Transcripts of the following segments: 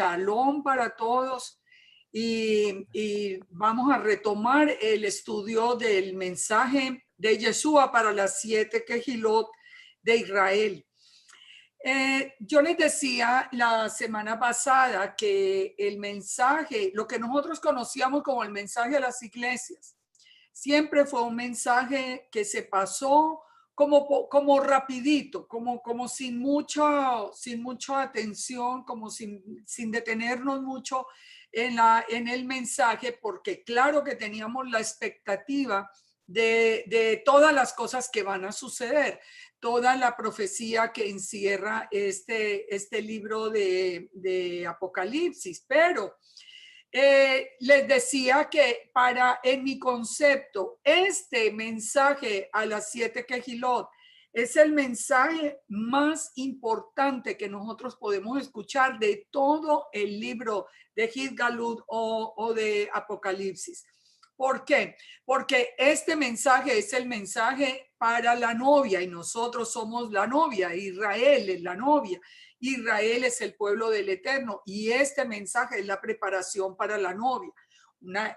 Shalom para todos y vamos a retomar el estudio del mensaje de Yeshua para las 7 Kehilot de Israel. Yo les decía la semana pasada que el mensaje, lo que nosotros conocíamos como el mensaje a las iglesias, siempre fue un mensaje que se pasó como rapidito, como sin mucha atención, como sin detenernos mucho en el mensaje, porque claro que teníamos la expectativa de todas las cosas que van a suceder, toda la profecía que encierra este libro de Apocalipsis, pero les decía que en mi concepto, este mensaje a las 7 Kehilot es el mensaje más importante que nosotros podemos escuchar de todo el libro de Hid-Galut o de Apocalipsis. ¿Por qué? Porque este mensaje es el mensaje para la novia y nosotros somos la novia, Israel es la novia. Israel es el pueblo del Eterno y este mensaje es la preparación para la novia.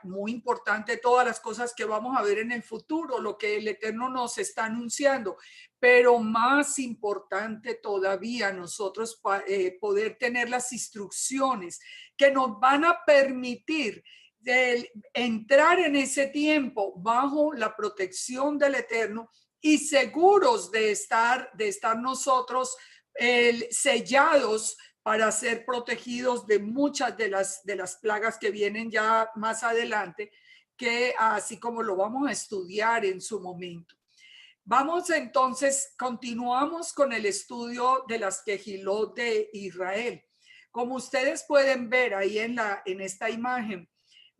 Muy importante todas las cosas que vamos a ver en el futuro, lo que el Eterno nos está anunciando, pero más importante todavía nosotros poder tener las instrucciones que nos van a permitir entrar en ese tiempo bajo la protección del Eterno y seguros de estar nosotros sellados para ser protegidos de muchas de las plagas que vienen ya más adelante, que así como lo vamos a estudiar en su momento. Vamos entonces, continuamos con el estudio de las Kehilot de Israel. Como ustedes pueden ver ahí en esta imagen,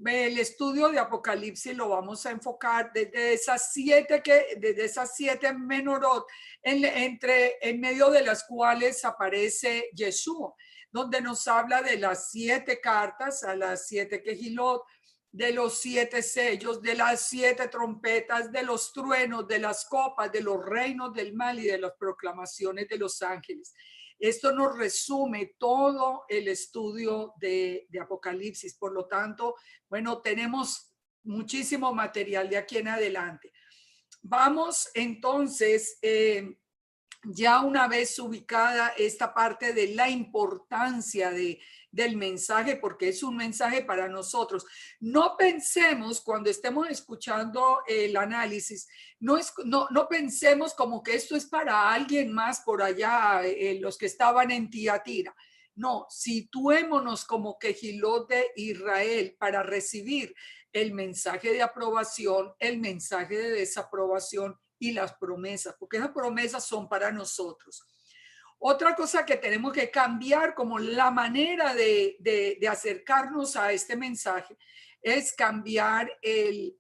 el estudio de Apocalipsis lo vamos a enfocar desde esas siete menorot, en medio de las cuales aparece Yeshua, donde nos habla de las 7 cartas a las 7 Kehilot, de los 7 sellos, de las 7 trompetas, de los truenos, de las copas, de los reinos del mal y de las proclamaciones de los ángeles. Esto nos resume todo el estudio de Apocalipsis. Por lo tanto, bueno, tenemos muchísimo material de aquí en adelante. Vamos entonces, ya una vez ubicada esta parte de la importancia del mensaje, porque es un mensaje para nosotros. No pensemos cuando estemos escuchando el análisis, no pensemos como que esto es para alguien más por allá, los que estaban en Tiatira. No, situémonos como Kehilot de Israel para recibir el mensaje de aprobación, el mensaje de desaprobación y las promesas, porque esas promesas son para nosotros. Otra cosa que tenemos que cambiar como la manera de acercarnos a este mensaje es cambiar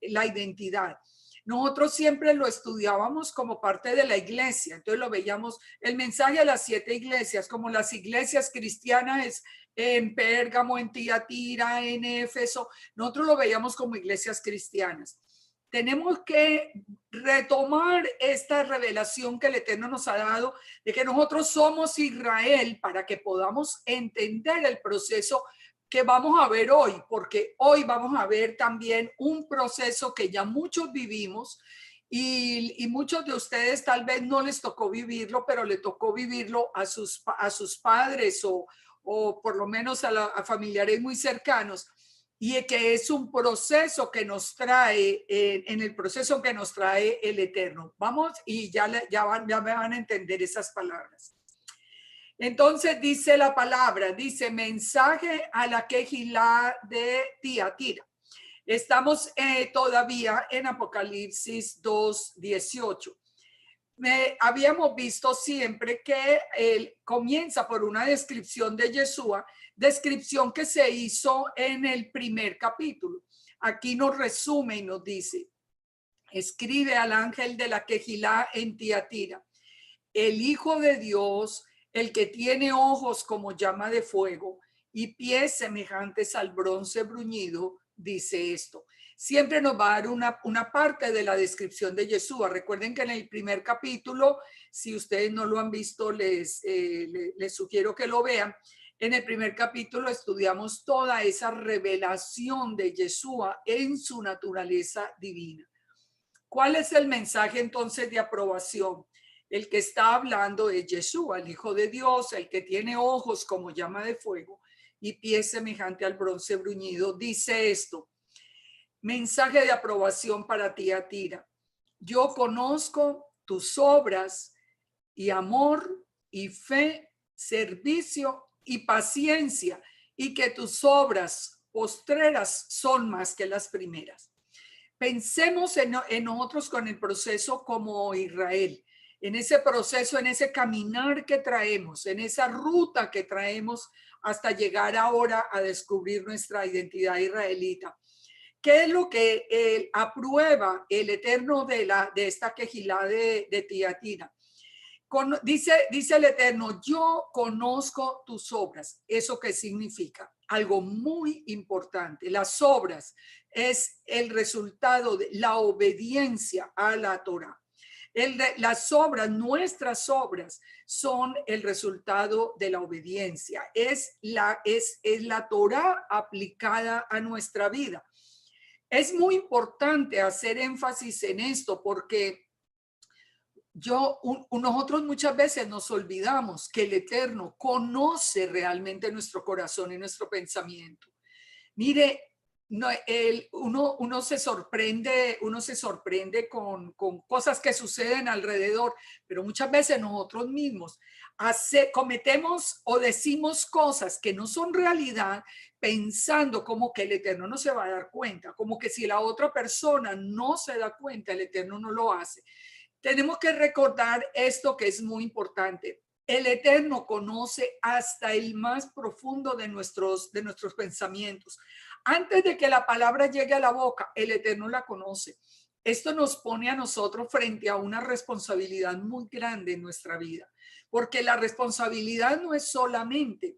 la identidad. Nosotros siempre lo estudiábamos como parte de la iglesia, entonces lo veíamos, el mensaje a las 7 iglesias, como las iglesias cristianas en Pérgamo, en Tiatira, en Éfeso, nosotros lo veíamos como iglesias cristianas. Tenemos que retomar esta revelación que el Eterno nos ha dado de que nosotros somos Israel para que podamos entender el proceso que vamos a ver hoy, porque hoy vamos a ver también un proceso que ya muchos vivimos y muchos de ustedes tal vez no les tocó vivirlo, pero le tocó vivirlo a sus padres o por lo menos a familiares muy cercanos. Y que es un proceso que nos trae, en el proceso que nos trae el Eterno. Vamos y ya me van a entender esas palabras. Entonces dice la palabra, dice mensaje a la Kehilá de Tiatira. Estamos todavía en Apocalipsis 2:18. Habíamos visto siempre que comienza por una descripción de Yeshua, descripción que se hizo en el primer capítulo. Aquí nos resume y nos dice, escribe al ángel de la Kehilá en Tiatira, el Hijo de Dios, el que tiene ojos como llama de fuego y pies semejantes al bronce bruñido, dice esto. Siempre nos va a dar una parte de la descripción de Yeshua. Recuerden que en el primer capítulo, si ustedes no lo han visto, les sugiero que lo vean. En el primer capítulo estudiamos toda esa revelación de Yeshua en su naturaleza divina. ¿Cuál es el mensaje entonces de aprobación? El que está hablando es Yeshua, el Hijo de Dios, el que tiene ojos como llama de fuego y pies semejante al bronce bruñido. Dice esto: mensaje de aprobación para ti, Atira. Yo conozco tus obras y amor y fe, servicio y paciencia, y que tus obras postreras son más que las primeras. Pensemos en nosotros con el proceso como Israel, en ese proceso, en ese caminar que traemos, en esa ruta que traemos hasta llegar ahora a descubrir nuestra identidad israelita. ¿Qué es lo que aprueba el Eterno de esta quejilá de Tiatira? Dice el Eterno: yo conozco tus obras. ¿Eso qué significa? Algo muy importante. Las obras es el resultado de la obediencia a la Torah. Las obras, nuestras obras, son el resultado de la obediencia. Es la Torah aplicada a nuestra vida. Es muy importante hacer énfasis en esto porque nosotros muchas veces nos olvidamos que el Eterno conoce realmente nuestro corazón y nuestro pensamiento. Mire, uno se sorprende con cosas que suceden alrededor, pero muchas veces nosotros mismos cometemos o decimos cosas que no son realidad, pensando como que el Eterno no se va a dar cuenta, como que si la otra persona no se da cuenta, el Eterno no lo hace. Tenemos que recordar esto que es muy importante. El Eterno conoce hasta el más profundo de nuestros pensamientos. Antes de que la palabra llegue a la boca, el Eterno la conoce. Esto nos pone a nosotros frente a una responsabilidad muy grande en nuestra vida, porque la responsabilidad no es solamente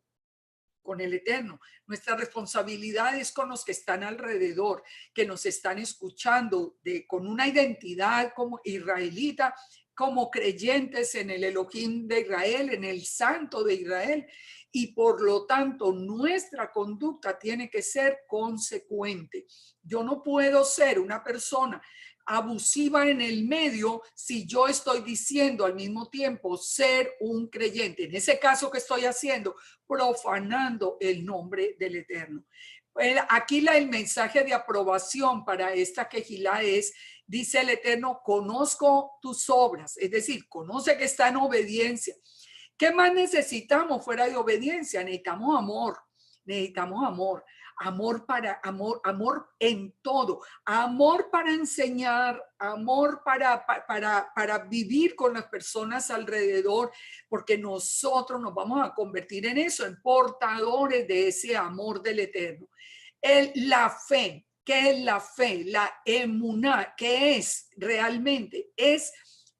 con el Eterno. Nuestra responsabilidad es con los que están alrededor, que nos están escuchando con una identidad como israelita, como creyentes en el Elohim de Israel, en el Santo de Israel. Y por lo tanto, nuestra conducta tiene que ser consecuente. Yo no puedo ser una persona abusiva en el medio si yo estoy diciendo al mismo tiempo ser un creyente. En ese caso, ¿qué estoy haciendo? Profanando el nombre del Eterno. Aquí el mensaje de aprobación para esta quejilá es: dice el Eterno, conozco tus obras, es decir, conoce que está en obediencia. ¿Qué más necesitamos fuera de obediencia? Necesitamos amor, amor en todo, amor para enseñar, amor para vivir con las personas alrededor, porque nosotros nos vamos a convertir en eso, en portadores de ese amor del Eterno. La fe, ¿qué es la fe? La emuná, ¿qué es realmente? Es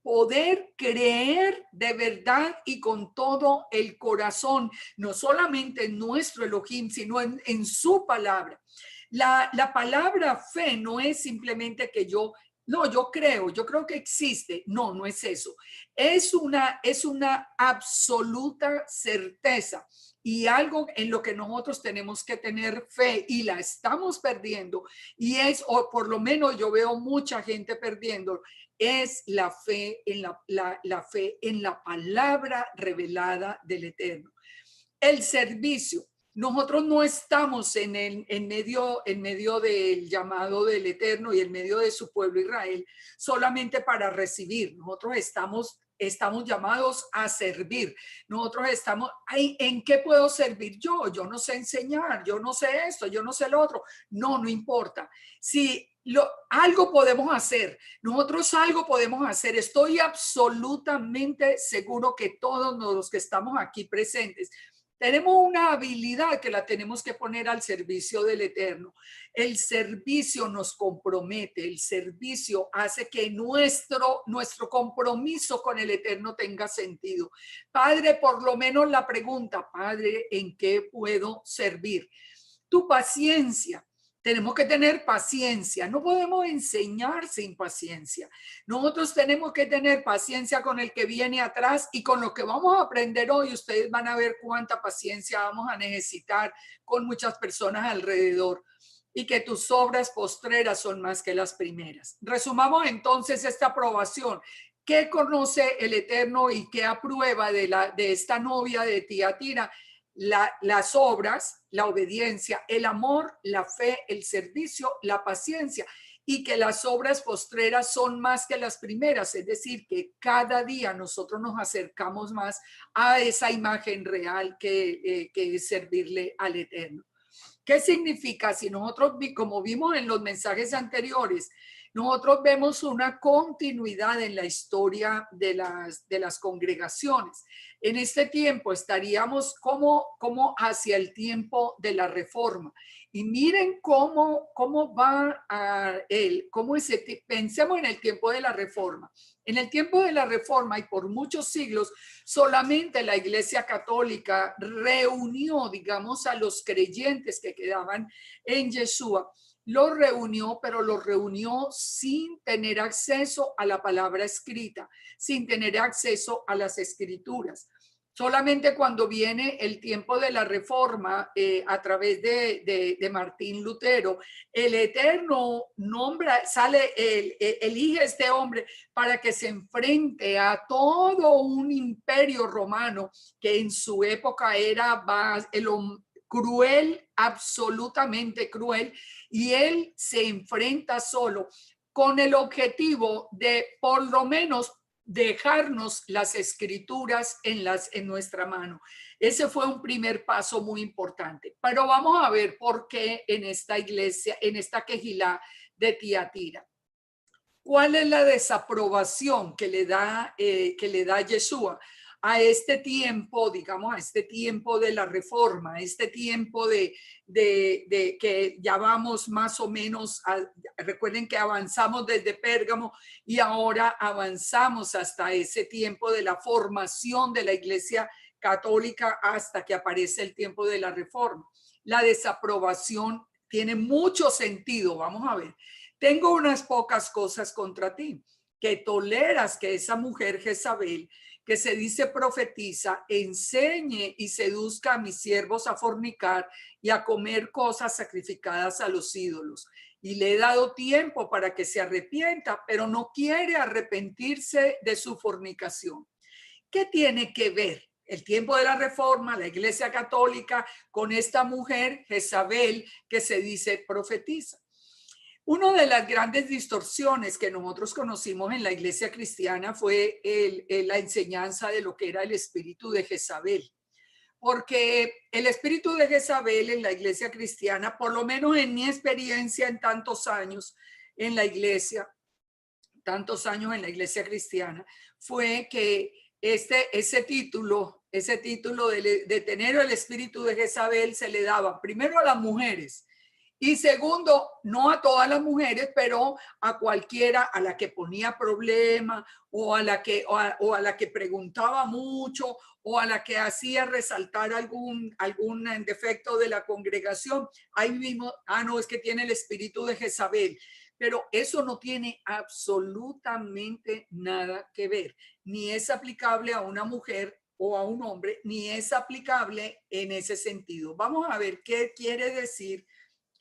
poder creer de verdad y con todo el corazón, no solamente en nuestro Elohim, sino en su palabra. La palabra fe no es simplemente que yo creo que existe. No, no es eso. Es una absoluta certeza y algo en lo que nosotros tenemos que tener fe y la estamos perdiendo, o por lo menos yo veo mucha gente perdiendo, es la fe la fe en la palabra revelada del Eterno. El servicio. Nosotros no estamos en medio del llamado del Eterno y en medio de su pueblo Israel solamente para recibir. Nosotros estamos llamados a servir. Nosotros estamos, ¿en qué puedo servir yo? Yo no sé enseñar, yo no sé esto, yo no sé lo otro. No importa. Si algo podemos hacer, nosotros algo podemos hacer. Estoy absolutamente seguro que todos los que estamos aquí presentes tenemos una habilidad que la tenemos que poner al servicio del Eterno. El servicio nos compromete, el servicio hace que nuestro compromiso con el Eterno tenga sentido. Padre, por lo menos la pregunta: Padre, ¿en qué puedo servir? Tu paciencia. tenemos que tener paciencia. No podemos enseñar sin paciencia. Nosotros tenemos que tener paciencia con el que viene atrás y con lo que vamos a aprender hoy. Ustedes van a ver cuánta paciencia vamos a necesitar con muchas personas alrededor y que tus obras postreras son más que las primeras. Resumamos entonces esta aprobación. ¿Qué conoce el Eterno y qué aprueba de esta novia de Tiatira? Las obras, la obediencia, el amor, la fe, el servicio, la paciencia, y que las obras postreras son más que las primeras, es decir, que cada día nosotros nos acercamos más a esa imagen real que es servirle al Eterno. ¿Qué significa? Si nosotros, como vimos en los mensajes anteriores, nosotros vemos una continuidad en la historia de las congregaciones. En este tiempo estaríamos como hacia el tiempo de la reforma. Y miren cómo va a él, pensemos en el tiempo de la reforma. En el tiempo de la reforma y por muchos siglos, solamente la Iglesia Católica reunió, digamos, a los creyentes que quedaban en Yeshua. Los reunió, pero los reunió sin tener acceso a la palabra escrita, sin tener acceso a las escrituras. Solamente cuando viene el tiempo de la reforma, a través de Martín Lutero, el Eterno elige a este hombre para que se enfrente a todo un imperio romano que en su época era cruel, absolutamente cruel, y él se enfrenta solo con el objetivo de por lo menos dejarnos las escrituras en nuestra mano. Ese fue un primer paso muy importante. Pero vamos a ver por qué en esta iglesia, en esta quejilá de Tiatira. ¿Cuál es la desaprobación que le da Yeshua a este tiempo, digamos, a este tiempo de la reforma, a este tiempo de que ya vamos más o menos, recuerden que avanzamos desde Pérgamo y ahora avanzamos hasta ese tiempo de la formación de la Iglesia Católica hasta que aparece el tiempo de la reforma? La desaprobación tiene mucho sentido, vamos a ver. Tengo unas pocas cosas contra ti, que toleras que esa mujer Jezabel, que se dice profetiza, enseñe y seduzca a mis siervos a fornicar y a comer cosas sacrificadas a los ídolos. Y le he dado tiempo para que se arrepienta, pero no quiere arrepentirse de su fornicación. ¿Qué tiene que ver el tiempo de la reforma, la Iglesia Católica, con esta mujer Jezabel que se dice profetiza? Una de las grandes distorsiones que nosotros conocimos en la iglesia cristiana fue la enseñanza de lo que era el espíritu de Jezabel. Porque el espíritu de Jezabel en la iglesia cristiana, por lo menos en mi experiencia en tantos años en la iglesia, cristiana, fue que ese título de tener el espíritu de Jezabel se le daba primero a las mujeres. Y segundo, no a todas las mujeres, pero a cualquiera a la que ponía problema o a la que preguntaba mucho o a la que hacía resaltar algún defecto de la congregación. Ahí mismo, no, es que tiene el espíritu de Jezabel. Pero eso no tiene absolutamente nada que ver. Ni es aplicable a una mujer o a un hombre, ni es aplicable en ese sentido. Vamos a ver qué quiere decir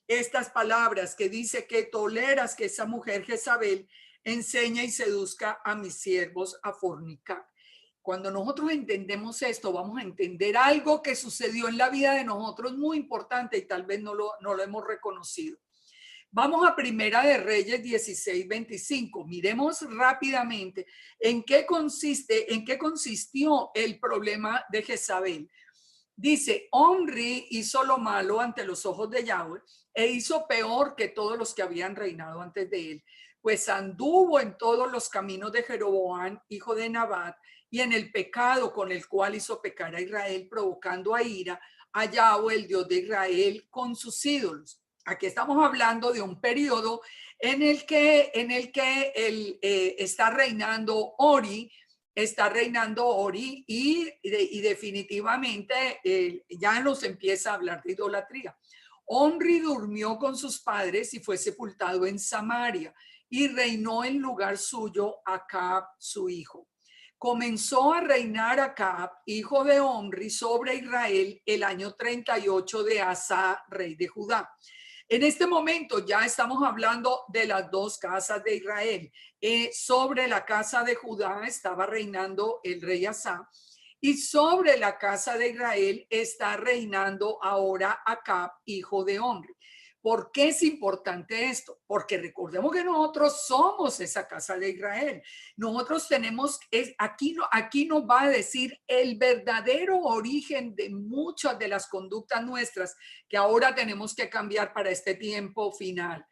estas palabras que dice que toleras que esa mujer Jezabel enseña y seduzca a mis siervos a fornicar. Cuando nosotros entendemos esto, vamos a entender algo que sucedió en la vida de nosotros muy importante y tal vez no lo hemos reconocido. Vamos a Primera de Reyes 16:25. Miremos rápidamente en qué consistió el problema de Jezabel. Dice, Omri hizo lo malo ante los ojos de Yahweh e hizo peor que todos los que habían reinado antes de él, pues anduvo en todos los caminos de Jeroboam, hijo de Nabat, y en el pecado con el cual hizo pecar a Israel, provocando a ira a Yahweh, el Dios de Israel, con sus ídolos. Aquí estamos hablando de un periodo en el que está reinando Ori, y definitivamente ya nos empieza a hablar de idolatría. Omri durmió con sus padres y fue sepultado en Samaria y reinó en lugar suyo Acab, su hijo. Comenzó a reinar Acab, hijo de Omri, sobre Israel el año 38 de Asa, rey de Judá. En este momento ya estamos hablando de las dos casas de Israel. Sobre la casa de Judá estaba reinando el rey Asa y sobre la casa de Israel está reinando ahora Acab, hijo de Omri. ¿Por qué es importante esto? Porque recordemos que nosotros somos esa casa de Israel. Nosotros tenemos, aquí nos va a decir el verdadero origen de muchas de las conductas nuestras que ahora tenemos que cambiar para este tiempo final.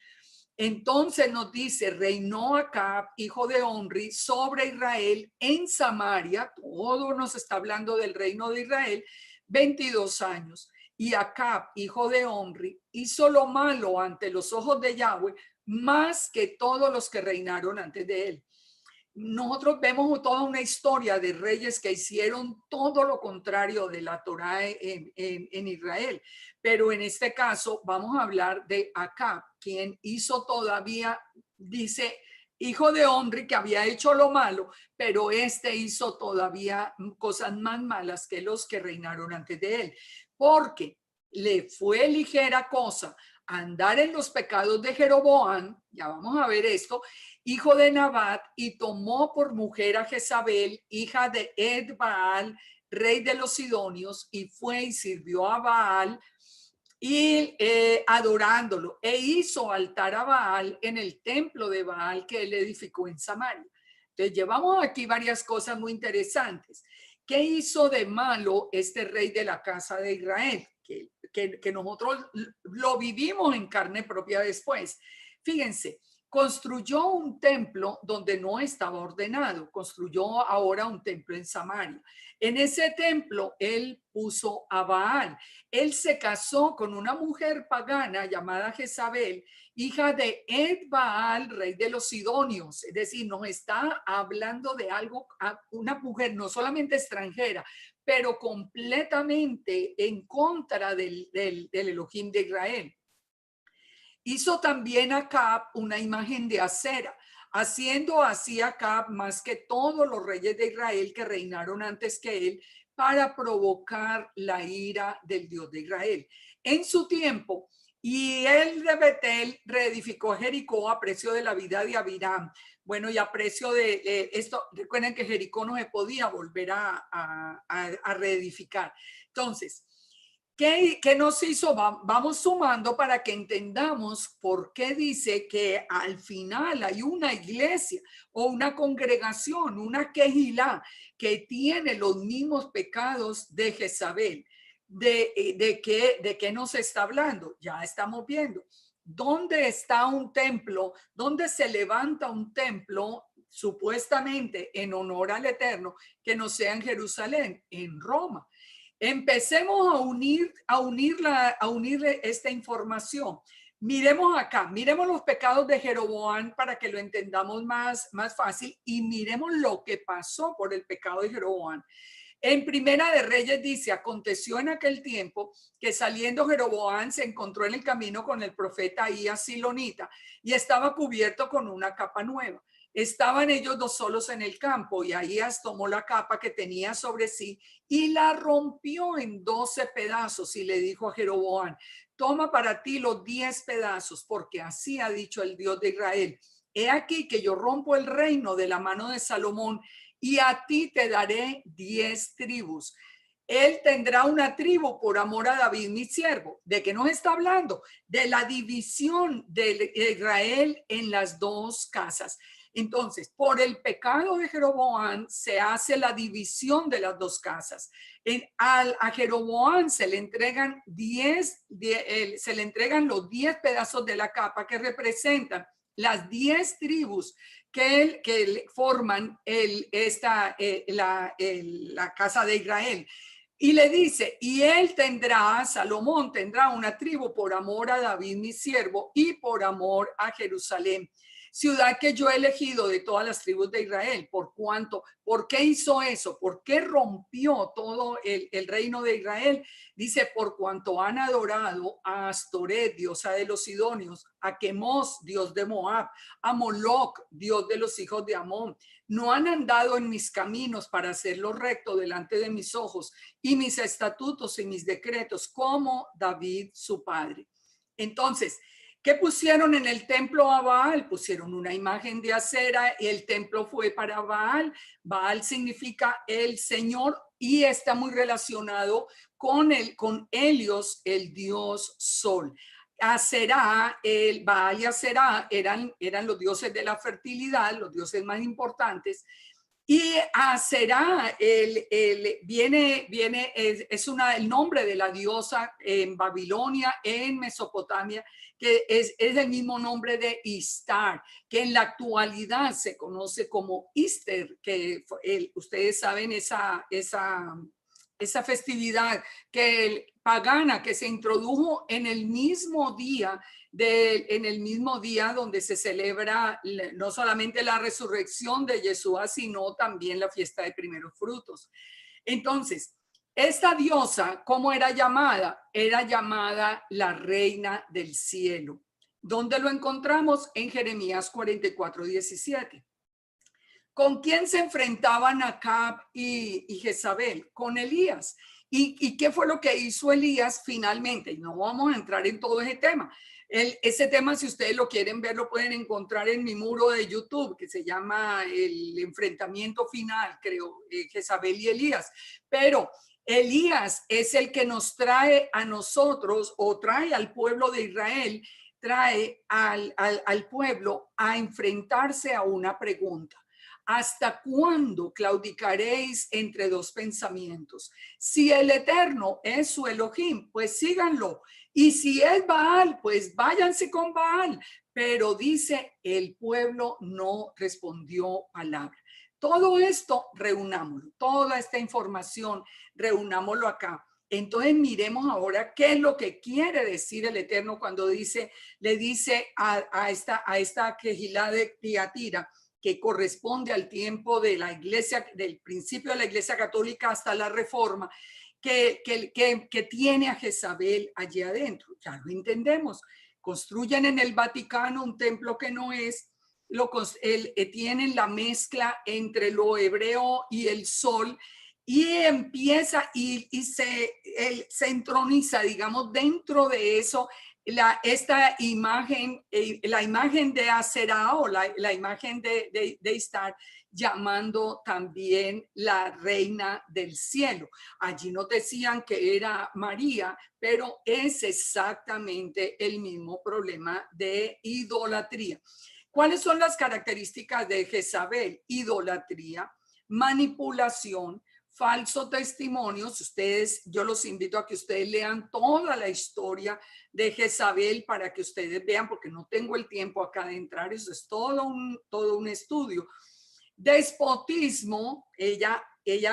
Entonces nos dice, reinó Acab, hijo de Omri, sobre Israel en Samaria, todo nos está hablando del reino de Israel, 22 años. Y Acab, hijo de Omri, hizo lo malo ante los ojos de Yahweh, más que todos los que reinaron antes de él. Nosotros vemos toda una historia de reyes que hicieron todo lo contrario de la Torá en Israel. Pero en este caso vamos a hablar de Acab, quien hizo todavía, dice, hijo de Omri, que había hecho lo malo, pero este hizo todavía cosas más malas que los que reinaron antes de él. Porque le fue ligera cosa andar en los pecados de Jeroboam, ya vamos a ver esto, hijo de Nabat, y tomó por mujer a Jezabel, hija de Ed-Baal, rey de los Sidonios, y fue y sirvió a Baal y adorándolo, e hizo altar a Baal en el templo de Baal que él edificó en Samaria. Entonces llevamos aquí varias cosas muy interesantes. ¿Qué hizo de malo este rey de la casa de Israel? Que nosotros lo vivimos en carne propia después. Fíjense, construyó un templo donde no estaba ordenado, construyó ahora un templo en Samaria. En ese templo él puso a Baal. Él se casó con una mujer pagana llamada Jezabel, hija de Ed-Baal, rey de los Sidonios. Es decir, nos está hablando de algo, una mujer no solamente extranjera, pero completamente en contra del Elohim de Israel. Hizo también Acab una imagen de acera, haciendo así Acab más que todos los reyes de Israel que reinaron antes que él, para provocar la ira del Dios de Israel. En su tiempo, y él de Betel reedificó Jericó a precio de la vida de Abiram. Bueno, y a precio de esto, recuerden que Jericó no se podía volver a reedificar. Entonces, ¿qué nos hizo? Vamos sumando para que entendamos por qué dice que al final hay una iglesia o una congregación, una quejilá, que tiene los mismos pecados de Jezabel. ¿De qué nos está hablando? Ya estamos viendo. ¿Dónde está un templo? ¿Dónde se levanta un templo supuestamente en honor al Eterno que no sea en Jerusalén? En Roma. Empecemos a unir esta información. Miremos acá, miremos los pecados de Jeroboam para que lo entendamos más fácil, y miremos lo que pasó por el pecado de Jeroboam. En Primera de Reyes dice, aconteció en aquel tiempo que saliendo Jeroboam se encontró en el camino con el profeta Ahías Silonita y estaba cubierto con una capa nueva. Estaban ellos dos solos en el campo y Ahías tomó la capa que tenía sobre sí y la rompió en 12 pedazos y le dijo a Jeroboam, toma para ti los 10 pedazos, porque así ha dicho el Dios de Israel. He aquí que yo rompo el reino de la mano de Salomón y a ti te daré 10 tribus. Él tendrá una tribu por amor a David, mi siervo. ¿De qué nos está hablando? De la división de Israel en las dos casas. Entonces, por el pecado de Jeroboam se hace la división de las dos casas. A Jeroboam se le entregan los 10 pedazos de la capa que representan las 10 tribus que forman la casa de Israel. Y le dice, y él tendrá, Salomón tendrá una tribu por amor a David, mi siervo, y por amor a Jerusalén. ciudad que yo he elegido de todas las tribus de Israel. ¿Por cuánto? ¿Por qué hizo eso? ¿Por qué rompió todo el reino de Israel? Dice, por cuanto han adorado a Astoret, diosa de los sidonios, a Quemos, dios de Moab, a Moloc, dios de los hijos de Amón. No han andado en mis caminos para hacerlo recto delante de mis ojos, y mis estatutos y mis decretos, como David su padre. Entonces, ¿qué pusieron en el templo a Baal? Pusieron una imagen de acera y el templo fue para Baal. Baal significa el Señor y está muy relacionado con Helios, el dios Sol. Acera, el Baal y Acera eran los dioses de la fertilidad, los dioses más importantes. Y Aserá viene es el nombre de la diosa en Babilonia, en Mesopotamia, que es el mismo nombre de Istar, que en la actualidad se conoce como Easter, que ustedes saben esa festividad pagana que se introdujo en el mismo día donde se celebra no solamente la resurrección de Yeshua, sino también la fiesta de primeros frutos. Entonces, esta diosa, ¿cómo era llamada? Era llamada la reina del cielo. ¿Dónde lo encontramos? En Jeremías 44:17. ¿Con quién se enfrentaban Acab y Jezabel? Con Elías. ¿Y qué fue lo que hizo Elías finalmente? Y no vamos a entrar en todo ese tema. Ese tema, si ustedes lo quieren ver, lo pueden encontrar en mi muro de YouTube, que se llama El enfrentamiento final, creo, Jezabel y Elías. Pero Elías es el que nos trae a nosotros o trae al pueblo de Israel, trae al pueblo a enfrentarse a una pregunta. ¿Hasta cuándo claudicaréis entre dos pensamientos? Si el Eterno es su Elohim, pues síganlo. Y si es Baal, pues váyanse con Baal. Pero dice, el pueblo no respondió palabra. Todo esto, reunámoslo. Toda esta información, reunámoslo acá. Entonces miremos ahora qué es lo que quiere decir el Eterno cuando le dice a esta Kehilá de Tiatira, que corresponde al tiempo de la iglesia, del principio de la iglesia católica hasta la reforma, que tiene a Jezabel allí adentro. Ya lo entendemos. Construyen en el Vaticano un templo que no es, tienen la mezcla entre lo hebreo y el sol, y empieza y se entroniza, digamos, dentro de eso esta imagen, la imagen de Aserá o la imagen de Istar, llamando también la reina del cielo. Allí nos decían que era María, pero es exactamente el mismo problema de idolatría. ¿Cuáles son las características de Jezabel? Idolatría, manipulación, falso testimonio. Yo los invito a que ustedes lean toda la historia de Jezabel para que ustedes vean, porque no tengo el tiempo acá de entrar, eso es todo un estudio. Despotismo, ella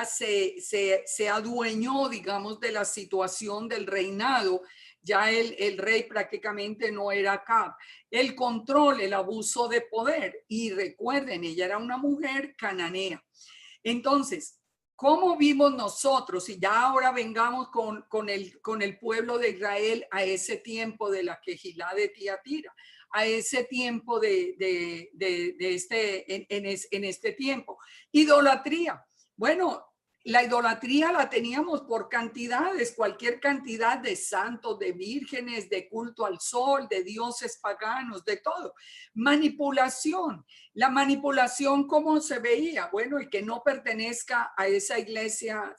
se adueñó, digamos, de la situación del reinado. Ya el rey prácticamente no era Acab. El control, el abuso de poder. Y recuerden, ella era una mujer cananea. Entonces, ¿cómo vimos nosotros? Y ya ahora vengamos con el pueblo de Israel a ese tiempo de la Kehilá de Tiatira, a ese tiempo en este tiempo. Idolatría. Bueno, la idolatría la teníamos por cantidades, cualquier cantidad de santos, de vírgenes, de culto al sol, de dioses paganos, de todo. Manipulación. La manipulación, ¿cómo se veía? Bueno, el que no pertenezca a esa iglesia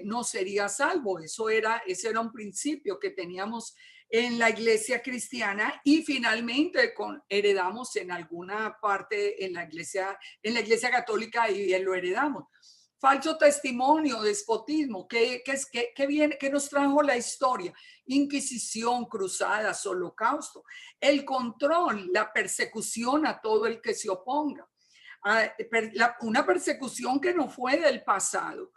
no sería salvo. Ese era un principio que teníamos en la iglesia cristiana y finalmente heredamos en alguna parte en la iglesia católica y lo heredamos. Falso testimonio, despotismo, ¿qué nos trajo la historia? Inquisición, cruzadas, holocausto, el control, la persecución a todo el que se oponga, una persecución que no fue del pasado,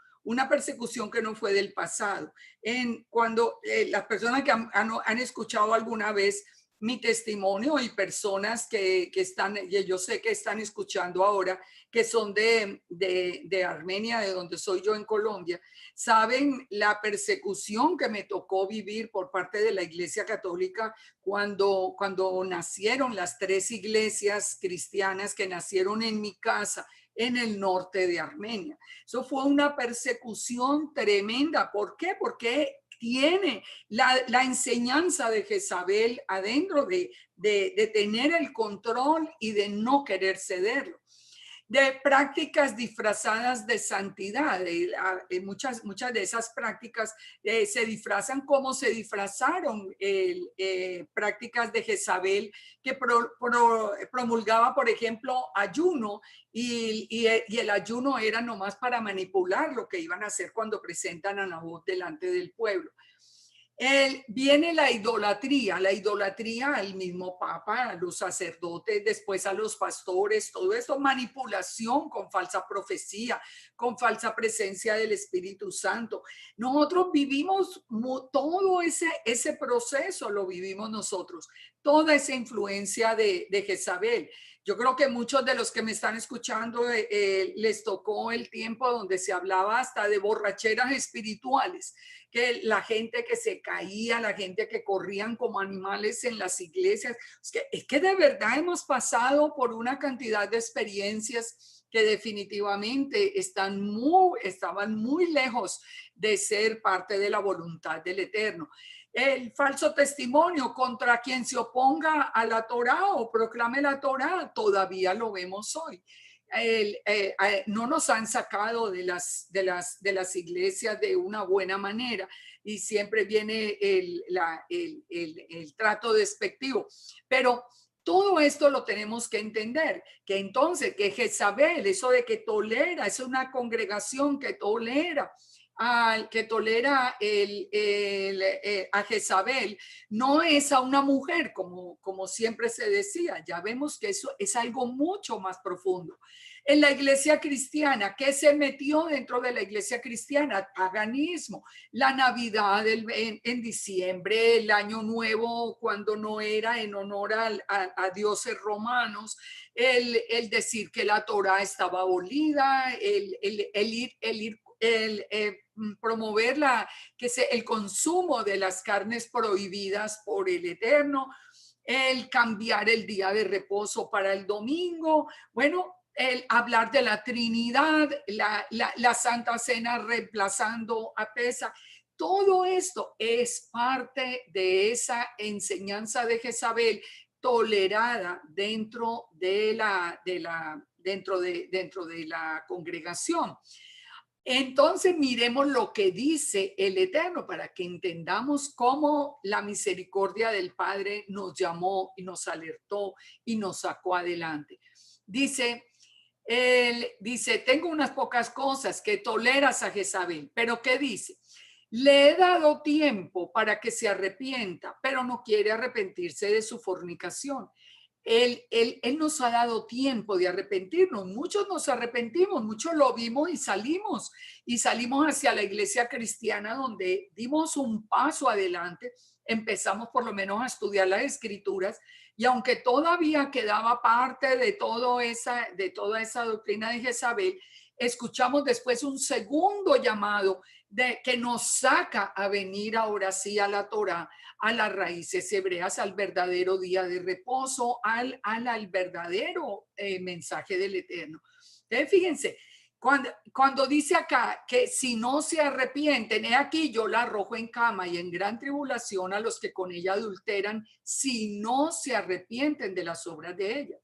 cuando las personas que han escuchado alguna vez mi testimonio y personas que están, y yo sé que están escuchando ahora, que son de Armenia, de donde soy yo en Colombia, saben la persecución que me tocó vivir por parte de la Iglesia Católica cuando nacieron las tres iglesias cristianas que nacieron en mi casa en el norte de Armenia. Eso fue una persecución tremenda. ¿Por qué? Porque tiene la enseñanza de Jezabel adentro de tener el control y de no querer cederlo, de prácticas disfrazadas de santidad. Muchas de esas prácticas se disfrazan como se disfrazaron prácticas de Jezabel que promulgaba, por ejemplo, ayuno y el ayuno era nomás para manipular lo que iban a hacer cuando presentan a Nabot delante del pueblo. Viene la idolatría al mismo papa, a los sacerdotes, después a los pastores, todo esto, manipulación con falsa profecía, con falsa presencia del Espíritu Santo. Nosotros vivimos todo ese proceso, lo vivimos nosotros, toda esa influencia de Jezabel. Yo creo que muchos de los que me están escuchando les tocó el tiempo donde se hablaba hasta de borracheras espirituales, que la gente que se caía, la gente que corrían como animales en las iglesias. Es que de verdad hemos pasado por una cantidad de experiencias que definitivamente estaban muy lejos de ser parte de la voluntad del Eterno. El falso testimonio contra quien se oponga a la Torá o proclame la Torá, todavía lo vemos hoy. No nos han sacado de las iglesias de una buena manera y siempre viene el trato despectivo. Pero todo esto lo tenemos que entender, que entonces que Jezabel, eso de que tolera, es una congregación que tolera a Jezabel, no es a una mujer como siempre se decía. Ya vemos que eso es algo mucho más profundo. En la iglesia cristiana, ¿qué se metió dentro de la iglesia cristiana? Paganismo, la Navidad en diciembre, el Año Nuevo cuando no era en honor a dioses romanos, el decir que la Torá estaba abolida, promover el consumo de las carnes prohibidas por el Eterno, el cambiar el día de reposo para el domingo, bueno, el hablar de la Trinidad, la Santa Cena reemplazando a Pesa. Todo esto es parte de esa enseñanza de Jezabel tolerada dentro de la congregación. Entonces miremos lo que dice el Eterno para que entendamos cómo la misericordia del Padre nos llamó y nos alertó y nos sacó adelante. Dice, tengo unas pocas cosas que toleras a Jezabel, pero ¿qué dice? Le he dado tiempo para que se arrepienta, pero no quiere arrepentirse de su fornicación. Él nos ha dado tiempo de arrepentirnos. Muchos nos arrepentimos, muchos lo vimos y salimos hacia la iglesia cristiana donde dimos un paso adelante, empezamos por lo menos a estudiar las escrituras y aunque todavía quedaba parte de toda esa doctrina de Jezabel, escuchamos después un segundo llamado que nos saca a venir ahora sí a la Torá, a las raíces hebreas, al verdadero día de reposo, al verdadero mensaje del Eterno. Entonces, fíjense, cuando dice acá que si no se arrepienten, he aquí yo la arrojo en cama y en gran tribulación a los que con ella adulteran, si no se arrepienten de las obras de ella.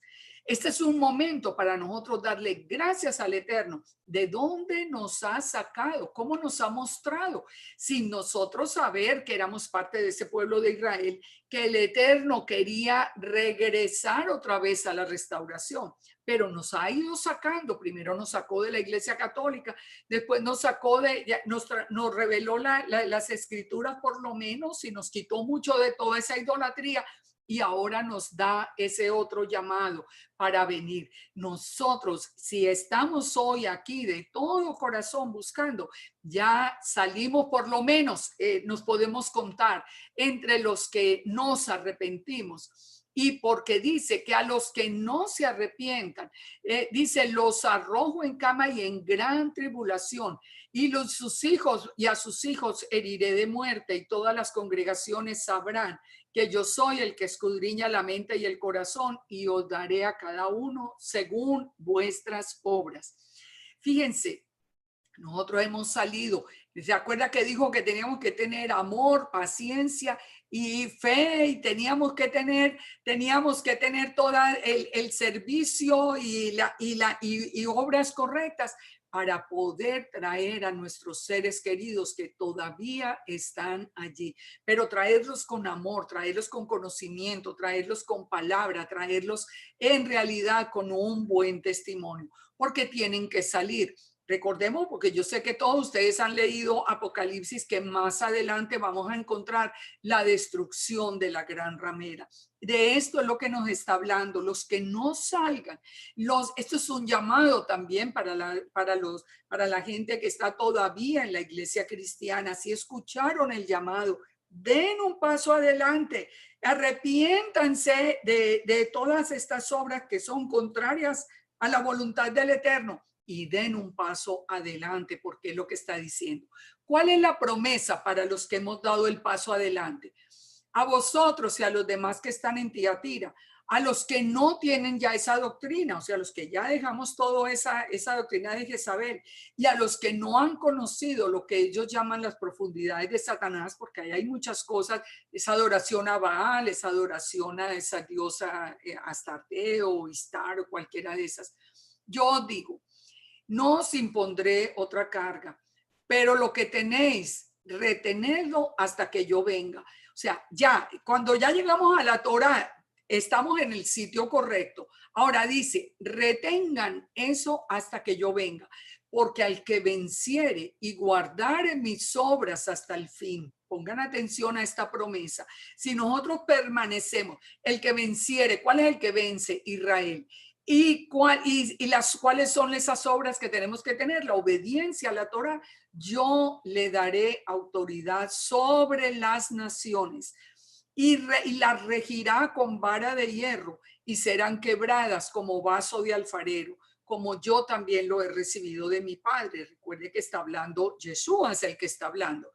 Este es un momento para nosotros darle gracias al Eterno. ¿De dónde nos ha sacado? ¿Cómo nos ha mostrado? Sin nosotros saber que éramos parte de ese pueblo de Israel, que el Eterno quería regresar otra vez a la restauración, pero nos ha ido sacando. Primero nos sacó de la Iglesia Católica, después nos sacó nos reveló las escrituras por lo menos y nos quitó mucho de toda esa idolatría. y ahora nos da ese otro llamado para venir. Nosotros, si estamos hoy aquí de todo corazón buscando, ya salimos por lo menos, nos podemos contar entre los que nos arrepentimos. Y porque dice que a los que no se arrepientan, dice, los arrojo en cama y en gran tribulación, y sus hijos y a sus hijos heriré de muerte, y todas las congregaciones sabrán que yo soy el que escudriña la mente y el corazón, y os daré a cada uno según vuestras obras. Fíjense, nosotros hemos salido. ¿Se acuerda que dijo que teníamos que tener amor, paciencia y fe? Y teníamos que tener todo el servicio y obras correctas para poder traer a nuestros seres queridos que todavía están allí, pero traerlos con amor, traerlos con conocimiento, traerlos con palabra, traerlos en realidad con un buen testimonio, porque tienen que salir. Recordemos, porque yo sé que todos ustedes han leído Apocalipsis, que más adelante vamos a encontrar la destrucción de la gran ramera. De esto es lo que nos está hablando. Los que no salgan, esto es un llamado también para la gente que está todavía en la iglesia cristiana. Si escucharon el llamado, den un paso adelante, arrepiéntanse de todas estas obras que son contrarias a la voluntad del Eterno, y den un paso adelante, porque es lo que está diciendo. ¿Cuál es la promesa para los que hemos dado el paso adelante? A vosotros y a los demás que están en Tiatira, a los que no tienen ya esa doctrina, o sea, a los que ya dejamos toda esa doctrina de Jezabel, y a los que no han conocido lo que ellos llaman las profundidades de Satanás, porque ahí hay muchas cosas, esa adoración a Baal, esa adoración a esa diosa Astarte o Istar o cualquiera de esas. Yo digo, no os impondré otra carga, pero lo que tenéis, retenedlo hasta que yo venga. O sea, ya, cuando ya llegamos a la Torá, estamos en el sitio correcto. Ahora dice, retengan eso hasta que yo venga, porque al que venciere y guardare mis obras hasta el fin, pongan atención a esta promesa. Si nosotros permanecemos, el que venciere, ¿cuál es el que vence? Israel. ¿Y cuáles son esas obras que tenemos que tener? La obediencia a la Torah. Yo le daré autoridad sobre las naciones y las regirá con vara de hierro y serán quebradas como vaso de alfarero, como yo también lo he recibido de mi Padre. Recuerde que está hablando, Yeshua es el que está hablando.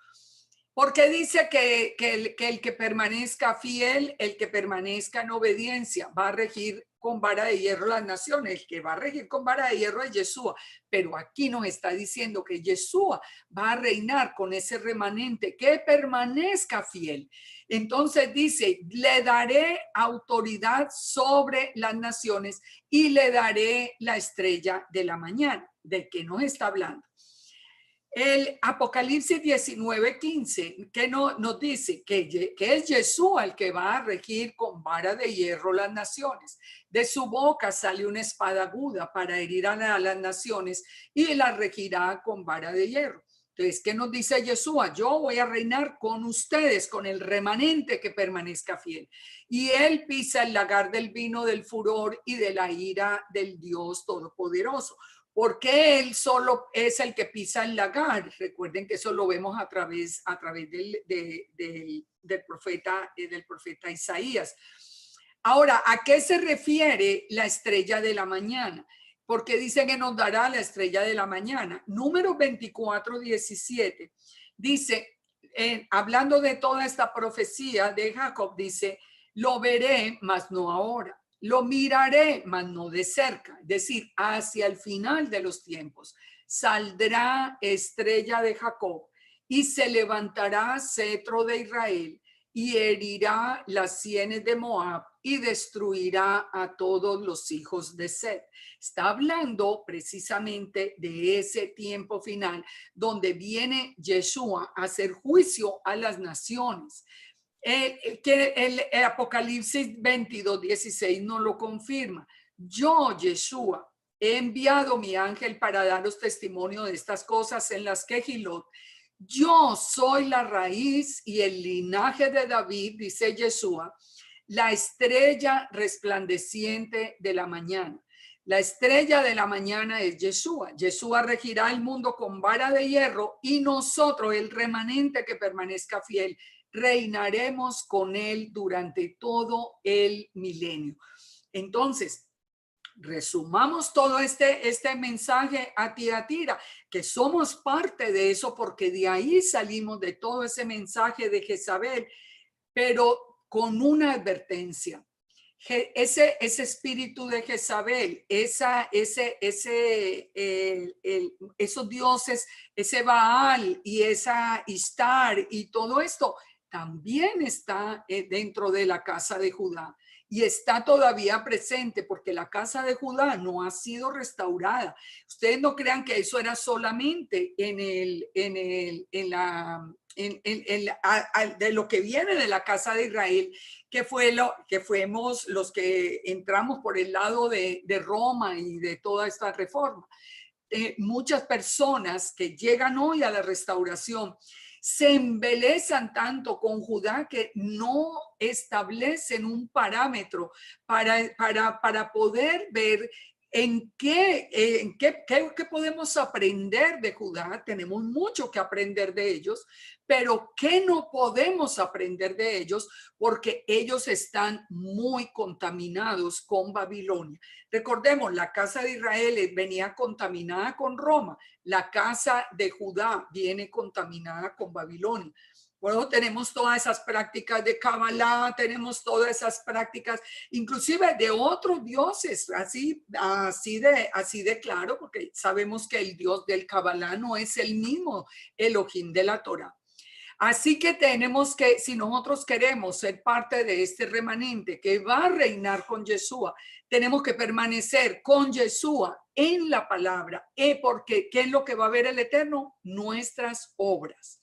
Porque dice que el que permanezca fiel, el que permanezca en obediencia, va a regir con vara de hierro las naciones. El que va a regir con vara de hierro es Yeshua. Pero aquí nos está diciendo que Yeshua va a reinar con ese remanente que permanezca fiel. Entonces dice, le daré autoridad sobre las naciones y le daré la estrella de la mañana. ¿De qué nos está hablando? El Apocalipsis 19:15, que nos dice que es Yeshua el que va a regir con vara de hierro las naciones. De su boca sale una espada aguda para herir a las naciones y la regirá con vara de hierro. Entonces, ¿qué nos dice Yeshua? Yo voy a reinar con ustedes, con el remanente que permanezca fiel. Y él pisa el lagar del vino del furor y de la ira del Dios Todopoderoso. Porque él solo es el que pisa el lagar. Recuerden que eso lo vemos a través del profeta Isaías. Ahora, ¿a qué se refiere la estrella de la mañana? Porque dice que nos dará la estrella de la mañana. Número 24:17 dice, hablando de toda esta profecía de Jacob, dice, lo veré, mas no ahora. Lo miraré, mas no de cerca, es decir, hacia el final de los tiempos. Saldrá estrella de Jacob y se levantará cetro de Israel y herirá las sienes de Moab y destruirá a todos los hijos de Set. Está hablando precisamente de ese tiempo final donde viene Yeshua a hacer juicio a las naciones. El Apocalipsis 22:16 no lo confirma. Yo, Yeshua, he enviado mi ángel para daros testimonio de estas cosas en las Kehilot. Yo soy la raíz y el linaje de David, dice Yeshua, la estrella resplandeciente de la mañana. La estrella de la mañana es Yeshua. Yeshua regirá el mundo con vara de hierro y nosotros, el remanente que permanezca fiel, reinaremos con él durante todo el milenio. Entonces, resumamos todo este mensaje a Tiatira, que somos parte de eso porque de ahí salimos de todo ese mensaje de Jezabel, pero con una advertencia. Ese espíritu de Jezabel, esos dioses, ese Baal y esa Istar y todo esto también está dentro de la casa de Judá y está todavía presente porque la casa de Judá no ha sido restaurada. Ustedes no crean que eso era solamente de lo que viene de la casa de Israel, que fuimos los que entramos por el lado de Roma y de toda esta reforma. Muchas personas que llegan hoy a la restauración se embelezan tanto con Judá que no establecen un parámetro para poder ver ¿en qué podemos aprender de Judá? Tenemos mucho que aprender de ellos, pero ¿qué no podemos aprender de ellos? Porque ellos están muy contaminados con Babilonia. Recordemos, la casa de Israel venía contaminada con Roma, la casa de Judá viene contaminada con Babilonia. Bueno, tenemos todas esas prácticas de Kabbalah, tenemos todas esas prácticas, inclusive de otros dioses, así de claro, porque sabemos que el Dios del Kabbalah no es el mismo Elohim de la Torah. Así que tenemos que, si nosotros queremos ser parte de este remanente que va a reinar con Yeshua, tenemos que permanecer con Yeshua en la palabra, porque ¿qué es lo que va a ver el Eterno? Nuestras obras.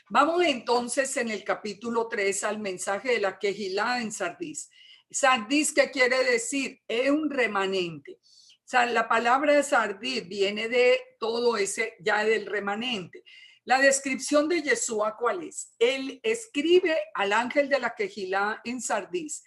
Vamos entonces en el capítulo 3 al mensaje de la Kehilá en Sardis. Sardis, ¿qué quiere decir? Es un remanente. O sea, la palabra de Sardis viene de todo ese, ya del remanente. La descripción de Yeshua, ¿cuál es? Él escribe al ángel de la Kehilá en Sardis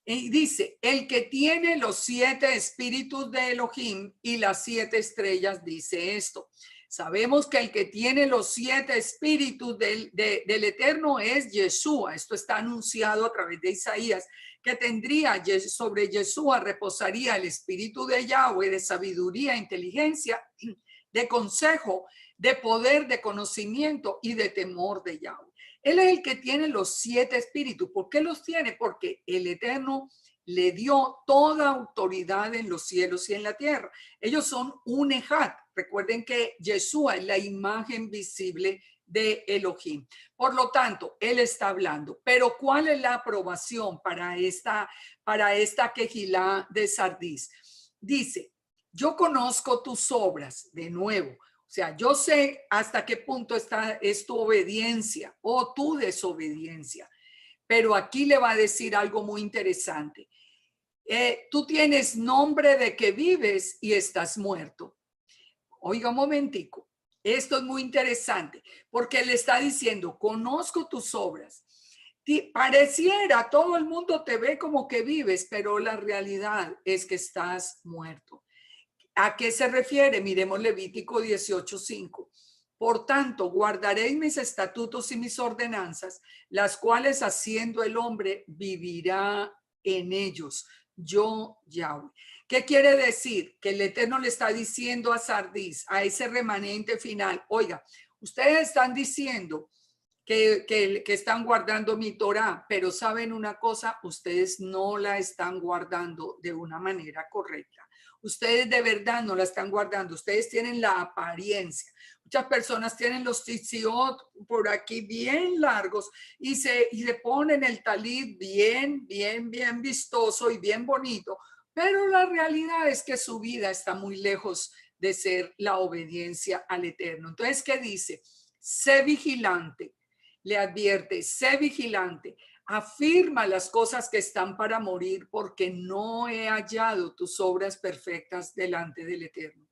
y dice, el que tiene los 7 espíritus de Elohim y las 7 estrellas dice esto. Sabemos que el que tiene los 7 espíritus del Eterno es Yeshua. Esto está anunciado a través de Isaías, que tendría sobre Yeshua reposaría el espíritu de Yahweh, de sabiduría, inteligencia, de consejo, de poder, de conocimiento y de temor de Yahweh. Él es el que tiene los 7 espíritus. ¿Por qué los tiene? Porque el Eterno le dio toda autoridad en los cielos y en la tierra. Ellos son un ejat. Recuerden que Yeshua es la imagen visible de Elohim. Por lo tanto, él está hablando. Pero ¿cuál es la aprobación para esta Kehilá de Sardis? Dice, yo conozco tus obras, de nuevo. O sea, yo sé hasta qué punto es tu obediencia o tu desobediencia. Pero aquí le va a decir algo muy interesante. Tú tienes nombre de que vives y estás muerto. Oiga un momentico. Esto es muy interesante porque le está diciendo, conozco tus obras. Pareciera, todo el mundo te ve como que vives, pero la realidad es que estás muerto. ¿A qué se refiere? Miremos Levítico 18:5. Por tanto, guardaréis mis estatutos y mis ordenanzas, las cuales haciendo el hombre vivirá en ellos. Yo, Yahweh. ¿Qué quiere decir? Que el Eterno le está diciendo a Sardis, a ese remanente final, oiga, ustedes están diciendo que están guardando mi Torah, pero saben una cosa, ustedes no la están guardando de una manera correcta. Ustedes de verdad no la están guardando. Ustedes tienen la apariencia. Muchas personas tienen los tzitzit por aquí bien largos y le ponen el talit bien vistoso y bien bonito. Pero la realidad es que su vida está muy lejos de ser la obediencia al Eterno. Entonces, ¿qué dice? Sé vigilante. Le advierte, sé vigilante. Afirma las cosas que están para morir, porque no he hallado tus obras perfectas delante del Eterno.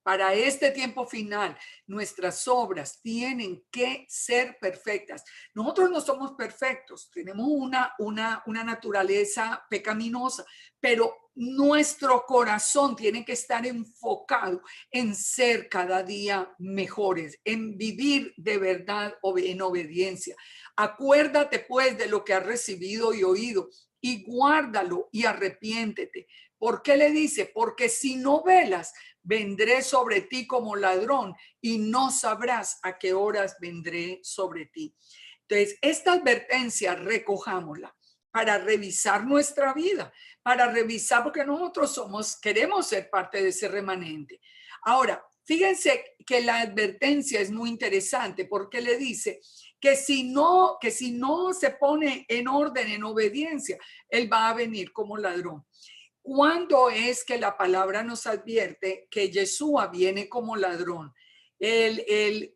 para este tiempo final, nuestras obras tienen que ser perfectas. Nosotros no somos perfectos, tenemos una naturaleza pecaminosa, pero nuestro corazón tiene que estar enfocado en ser cada día mejores, en vivir de verdad en obediencia. Acuérdate pues de lo que has recibido y oído y guárdalo y arrepiéntete. ¿Por qué le dice? Porque si no velas, vendré sobre ti como ladrón y no sabrás a qué horas vendré sobre ti. Entonces, esta advertencia recojámosla para revisar nuestra vida, para revisar, porque nosotros queremos ser parte de ese remanente. Ahora, fíjense que la advertencia es muy interesante porque le dice que si no se pone en orden, en obediencia, él va a venir como ladrón. ¿Cuándo es que la palabra nos advierte que Yeshua viene como ladrón? En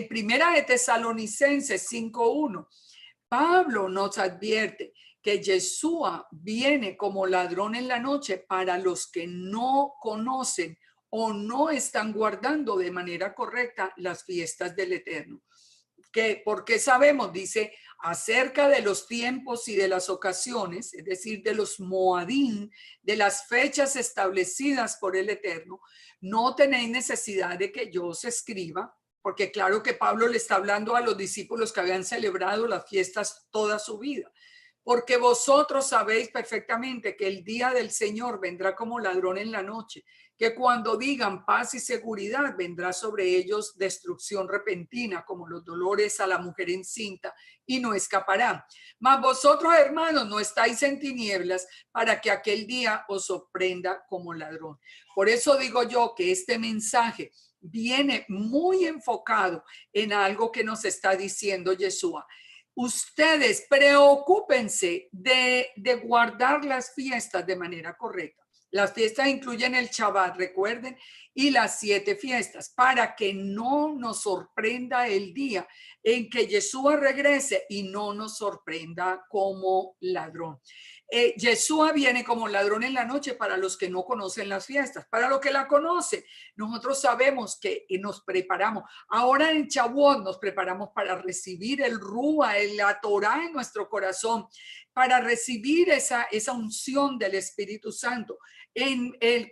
primera de Tesalonicenses 5:1, Pablo nos advierte que Yeshua viene como ladrón en la noche para los que no conocen o no están guardando de manera correcta las fiestas del Eterno. Porque sabemos, dice, acerca de los tiempos y de las ocasiones, es decir, de los moadín, de las fechas establecidas por el Eterno, no tenéis necesidad de que yo os escriba, porque claro que Pablo le está hablando a los discípulos que habían celebrado las fiestas toda su vida. Porque vosotros sabéis perfectamente que el día del Señor vendrá como ladrón en la noche, que cuando digan paz y seguridad, vendrá sobre ellos destrucción repentina, como los dolores a la mujer encinta, y no escaparán. Mas vosotros, hermanos, no estáis en tinieblas para que aquel día os sorprenda como ladrón. Por eso digo yo que este mensaje viene muy enfocado en algo que nos está diciendo Yeshua. Ustedes preocúpense de guardar las fiestas de manera correcta. Las fiestas incluyen el Shabbat, recuerden, y las 7 fiestas, para que no nos sorprenda el día en que Yeshua regrese y no nos sorprenda como ladrón. Yeshua viene como ladrón en la noche para los que no conocen las fiestas. Para los que la conocen, nosotros sabemos que nos preparamos. Ahora en Shavuot nos preparamos para recibir el Rúa, la Torah en nuestro corazón, para recibir esa unción del Espíritu Santo.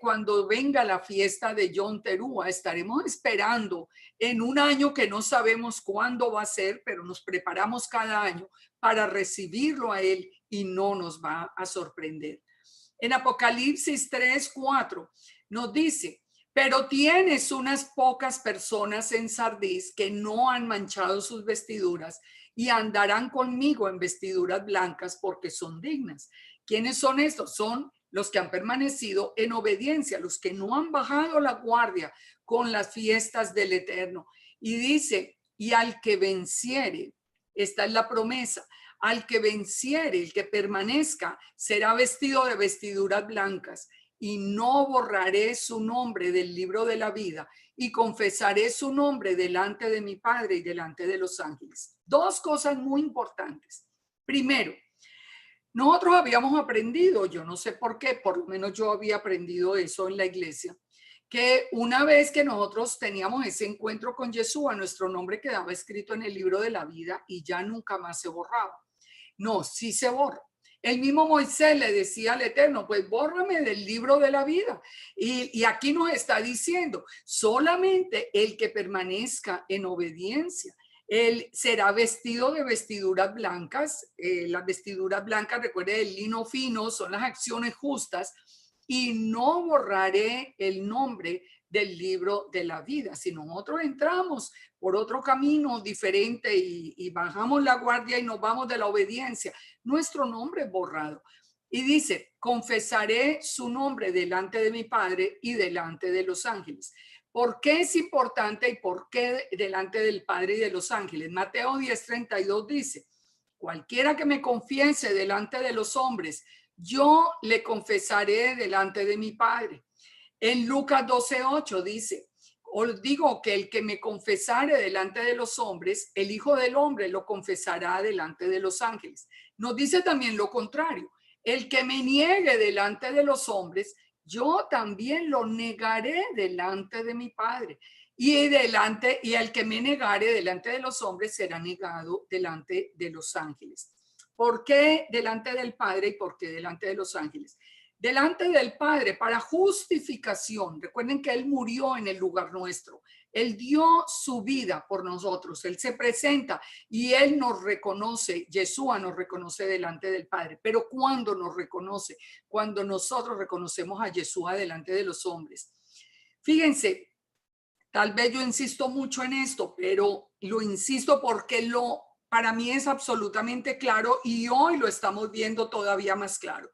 Cuando venga la fiesta de Yom Teruah, estaremos esperando en un año que no sabemos cuándo va a ser, pero nos preparamos cada año para recibirlo a él y no nos va a sorprender. En Apocalipsis 3:4 nos dice, pero tienes unas pocas personas en Sardis que no han manchado sus vestiduras y andarán conmigo en vestiduras blancas porque son dignas. ¿Quiénes son estos? Son los que han permanecido en obediencia, los que no han bajado la guardia con las fiestas del Eterno. Y dice, y al que venciere, esta es la promesa, al que venciere, el que permanezca, será vestido de vestiduras blancas y no borraré su nombre del libro de la vida y confesaré su nombre delante de mi Padre y delante de los ángeles. 2 cosas muy importantes. Primero, nosotros habíamos aprendido, yo no sé por qué, por lo menos yo había aprendido eso en la iglesia, que una vez que nosotros teníamos ese encuentro con Yeshua, nuestro nombre quedaba escrito en el libro de la vida y ya nunca más se borraba. No, sí se borra. El mismo Moisés le decía al Eterno, pues bórrame del libro de la vida. Y aquí nos está diciendo, solamente el que permanezca en obediencia, él será vestido de vestiduras blancas. Las vestiduras blancas, recuerde, el lino fino, son las acciones justas. Y no borraré el nombre del libro de la vida. Si nosotros entramos por otro camino diferente y bajamos la guardia y nos vamos de la obediencia, nuestro nombre es borrado. Y dice, confesaré su nombre delante de mi Padre y delante de los ángeles. ¿Por qué es importante y por qué delante del Padre y de los ángeles? Mateo 10:32 dice, cualquiera que me confiese delante de los hombres, yo le confesaré delante de mi Padre. En Lucas 12:8 dice, os digo que el que me confesare delante de los hombres, el Hijo del Hombre lo confesará delante de los ángeles. Nos dice también lo contrario, el que me niegue delante de los hombres, yo también lo negaré delante de mi Padre. Y el que me negare delante de los hombres será negado delante de los ángeles. ¿Por qué delante del Padre y por qué delante de los ángeles? Delante del Padre para justificación. Recuerden que Él murió en el lugar nuestro. Él dio su vida por nosotros. Él se presenta y Él nos reconoce. Yeshua nos reconoce delante del Padre. Pero ¿cuándo nos reconoce? Cuando nosotros reconocemos a Yeshua delante de los hombres. Fíjense, tal vez yo insisto mucho en esto, pero lo insisto porque para mí es absolutamente claro y hoy lo estamos viendo todavía más claro.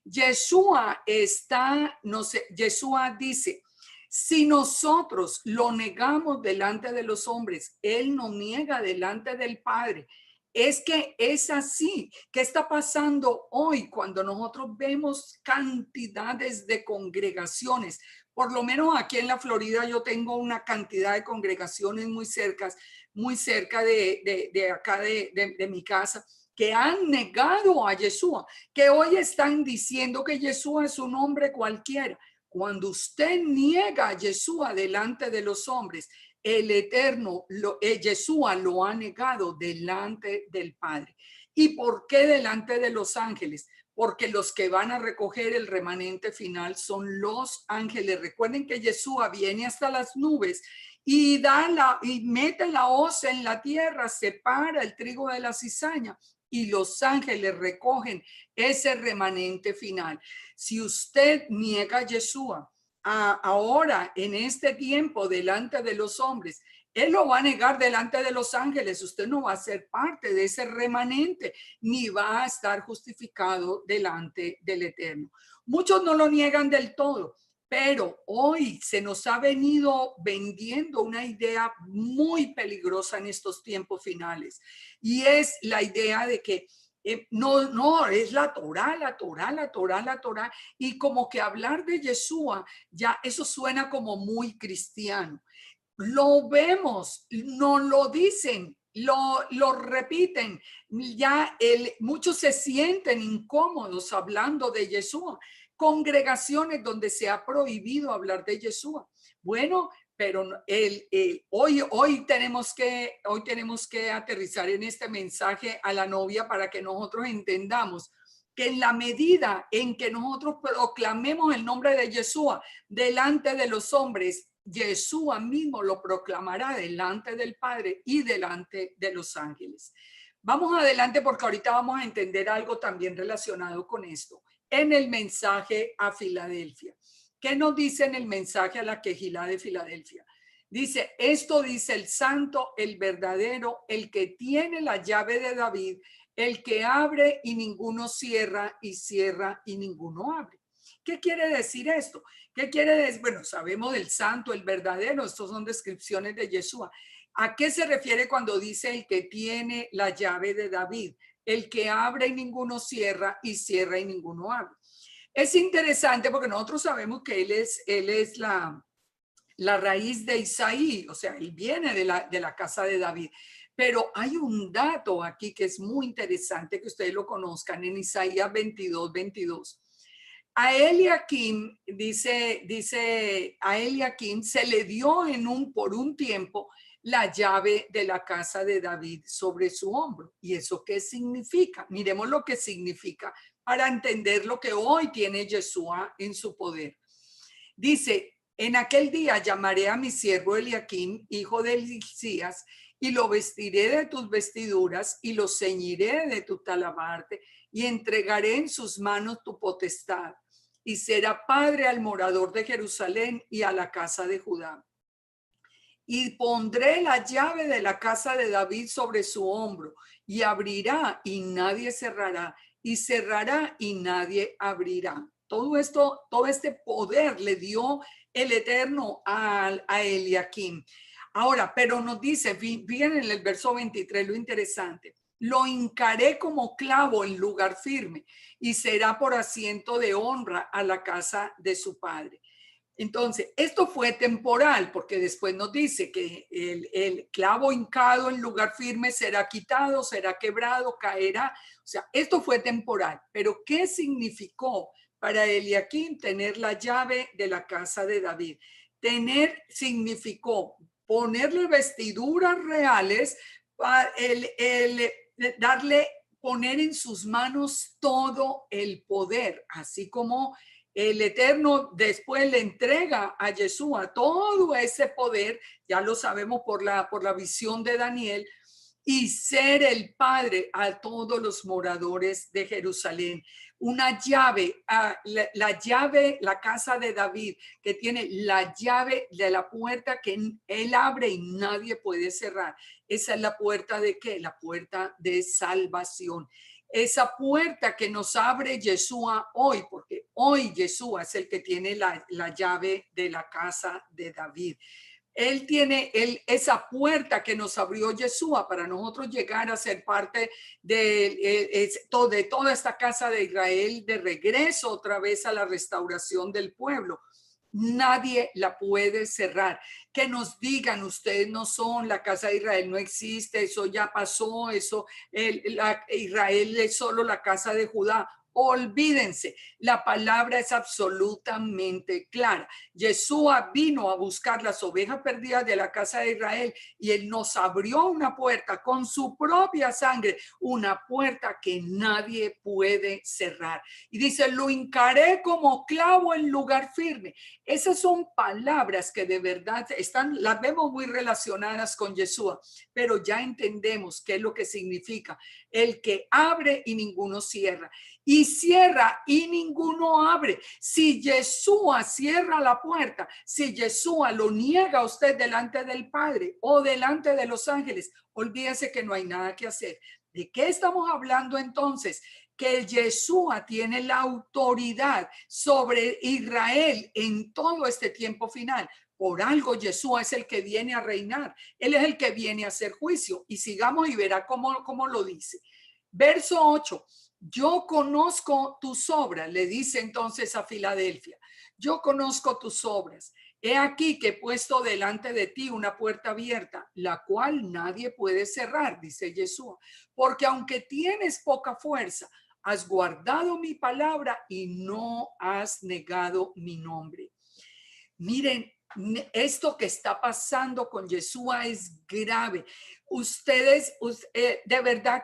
Yeshua Yeshua dice, si nosotros lo negamos delante de los hombres, Él nos niega delante del Padre. Es que es así. ¿Qué está pasando hoy cuando nosotros vemos cantidades de congregaciones? Por lo menos aquí en la Florida yo tengo una cantidad de congregaciones muy cerca de acá de mi casa, que han negado a Yeshua, que hoy están diciendo que Yeshua es un hombre cualquiera. Cuando usted niega a Yeshua delante de los hombres, el Eterno, Yeshua lo ha negado delante del Padre. ¿Y por qué delante de los ángeles? Porque los que van a recoger el remanente final son los ángeles. Recuerden que Yeshua viene hasta las nubes y mete la hoz en la tierra, separa el trigo de la cizaña y los ángeles recogen ese remanente final. Si usted niega a Yeshua ahora en este tiempo delante de los hombres, Él lo va a negar delante de los ángeles. Usted no va a ser parte de ese remanente, ni va a estar justificado delante del Eterno. Muchos no lo niegan del todo, pero hoy se nos ha venido vendiendo una idea muy peligrosa en estos tiempos finales, y es la idea de que no, es la Torá, y como que hablar de Yeshua, ya eso suena como muy cristiano. Lo vemos, no lo dicen, lo repiten, ya muchos se sienten incómodos hablando de Yeshua. Congregaciones donde se ha prohibido hablar de Yeshua. Bueno, pero hoy tenemos que aterrizar en este mensaje a la novia para que nosotros entendamos que en la medida en que nosotros proclamemos el nombre de Yeshua delante de los hombres, Yeshua mismo lo proclamará delante del Padre y delante de los ángeles. Vamos adelante porque ahorita vamos a entender algo también relacionado con esto. En el mensaje a Filadelfia. ¿Qué nos dice en el mensaje a la quejilá de Filadelfia? Dice, esto dice el santo, el verdadero, el que tiene la llave de David, el que abre y ninguno cierra, y cierra y ninguno abre. ¿Qué quiere decir esto? ¿Qué quiere decir? Bueno, sabemos del santo, el verdadero, estos son descripciones de Yeshua. ¿A qué se refiere cuando dice el que tiene la llave de David? El que abre y ninguno cierra, y cierra y ninguno abre. Es interesante porque nosotros sabemos que él es la raíz de Isaí, o sea, él viene de la casa de David. Pero hay un dato aquí que es muy interesante que ustedes lo conozcan en Isaías 22:22. A Eliakim, a Eliakim se le dio por un tiempo la llave de la casa de David sobre su hombro. ¿Y eso qué significa? Miremos lo que significa para entender lo que hoy tiene Yeshua en su poder. Dice, en aquel día llamaré a mi siervo Eliakim, hijo de Hilcías, y lo vestiré de tus vestiduras y lo ceñiré de tu talabarte y entregaré en sus manos tu potestad y será padre al morador de Jerusalén y a la casa de Judá. Y pondré la llave de la casa de David sobre su hombro y abrirá y nadie cerrará y cerrará y nadie abrirá. Todo este poder le dio el Eterno a Eliakim. Ahora, pero nos dice, fíjense en el verso 23, lo interesante. Lo hincaré como clavo en lugar firme y será por asiento de honra a la casa de su padre. Entonces, esto fue temporal porque después nos dice que el clavo hincado en lugar firme será quitado, será quebrado, caerá. O sea, esto fue temporal. Pero ¿qué significó para Eliaquim tener la llave de la casa de David. Tener significó ponerle vestiduras reales, darle, poner en sus manos todo el poder, así como el Eterno después le entrega a Yeshua todo ese poder, ya lo sabemos por la visión de Daniel, y ser el padre a todos los moradores de Jerusalén. Una llave, la llave, la casa de David, que tiene la llave de la puerta que él abre y nadie puede cerrar. Esa es la puerta de ¿qué? La puerta de salvación. Esa puerta que nos abre Yeshua hoy, porque hoy Yeshua es el que tiene la llave de la casa de David. Él tiene esa puerta que nos abrió Yeshua para nosotros llegar a ser parte de toda esta casa de Israel, de regreso otra vez a la restauración del pueblo. Nadie la puede cerrar. Que nos digan, ustedes no son la casa de Israel, no existe, eso ya pasó, eso, Israel es solo la casa de Judá. Olvídense, la palabra es absolutamente clara. Yeshua vino a buscar las ovejas perdidas de la casa de Israel y él nos abrió una puerta con su propia sangre, una puerta que nadie puede cerrar. Y dice, lo hincaré como clavo en lugar firme. Esas son palabras que de verdad las vemos muy relacionadas con Yeshua, pero ya entendemos qué es lo que significa el que abre y ninguno cierra, y cierra y ninguno abre. Si Yeshua cierra la puerta, si Yeshua lo niega a usted delante del Padre o delante de los ángeles, olvídese que no hay nada que hacer. ¿De qué estamos hablando entonces? Que Yeshua tiene la autoridad sobre Israel en todo este tiempo final. Por algo Yeshua es el que viene a reinar. Él es el que viene a hacer juicio. Y sigamos y verá cómo lo dice. Verso 8. Yo conozco tus obras, le dice entonces a Filadelfia. Yo conozco tus obras. He aquí que he puesto delante de ti una puerta abierta, la cual nadie puede cerrar, dice Yeshua. Porque aunque tienes poca fuerza, has guardado mi palabra y no has negado mi nombre. Miren, esto que está pasando con Yeshua es grave. Ustedes, de verdad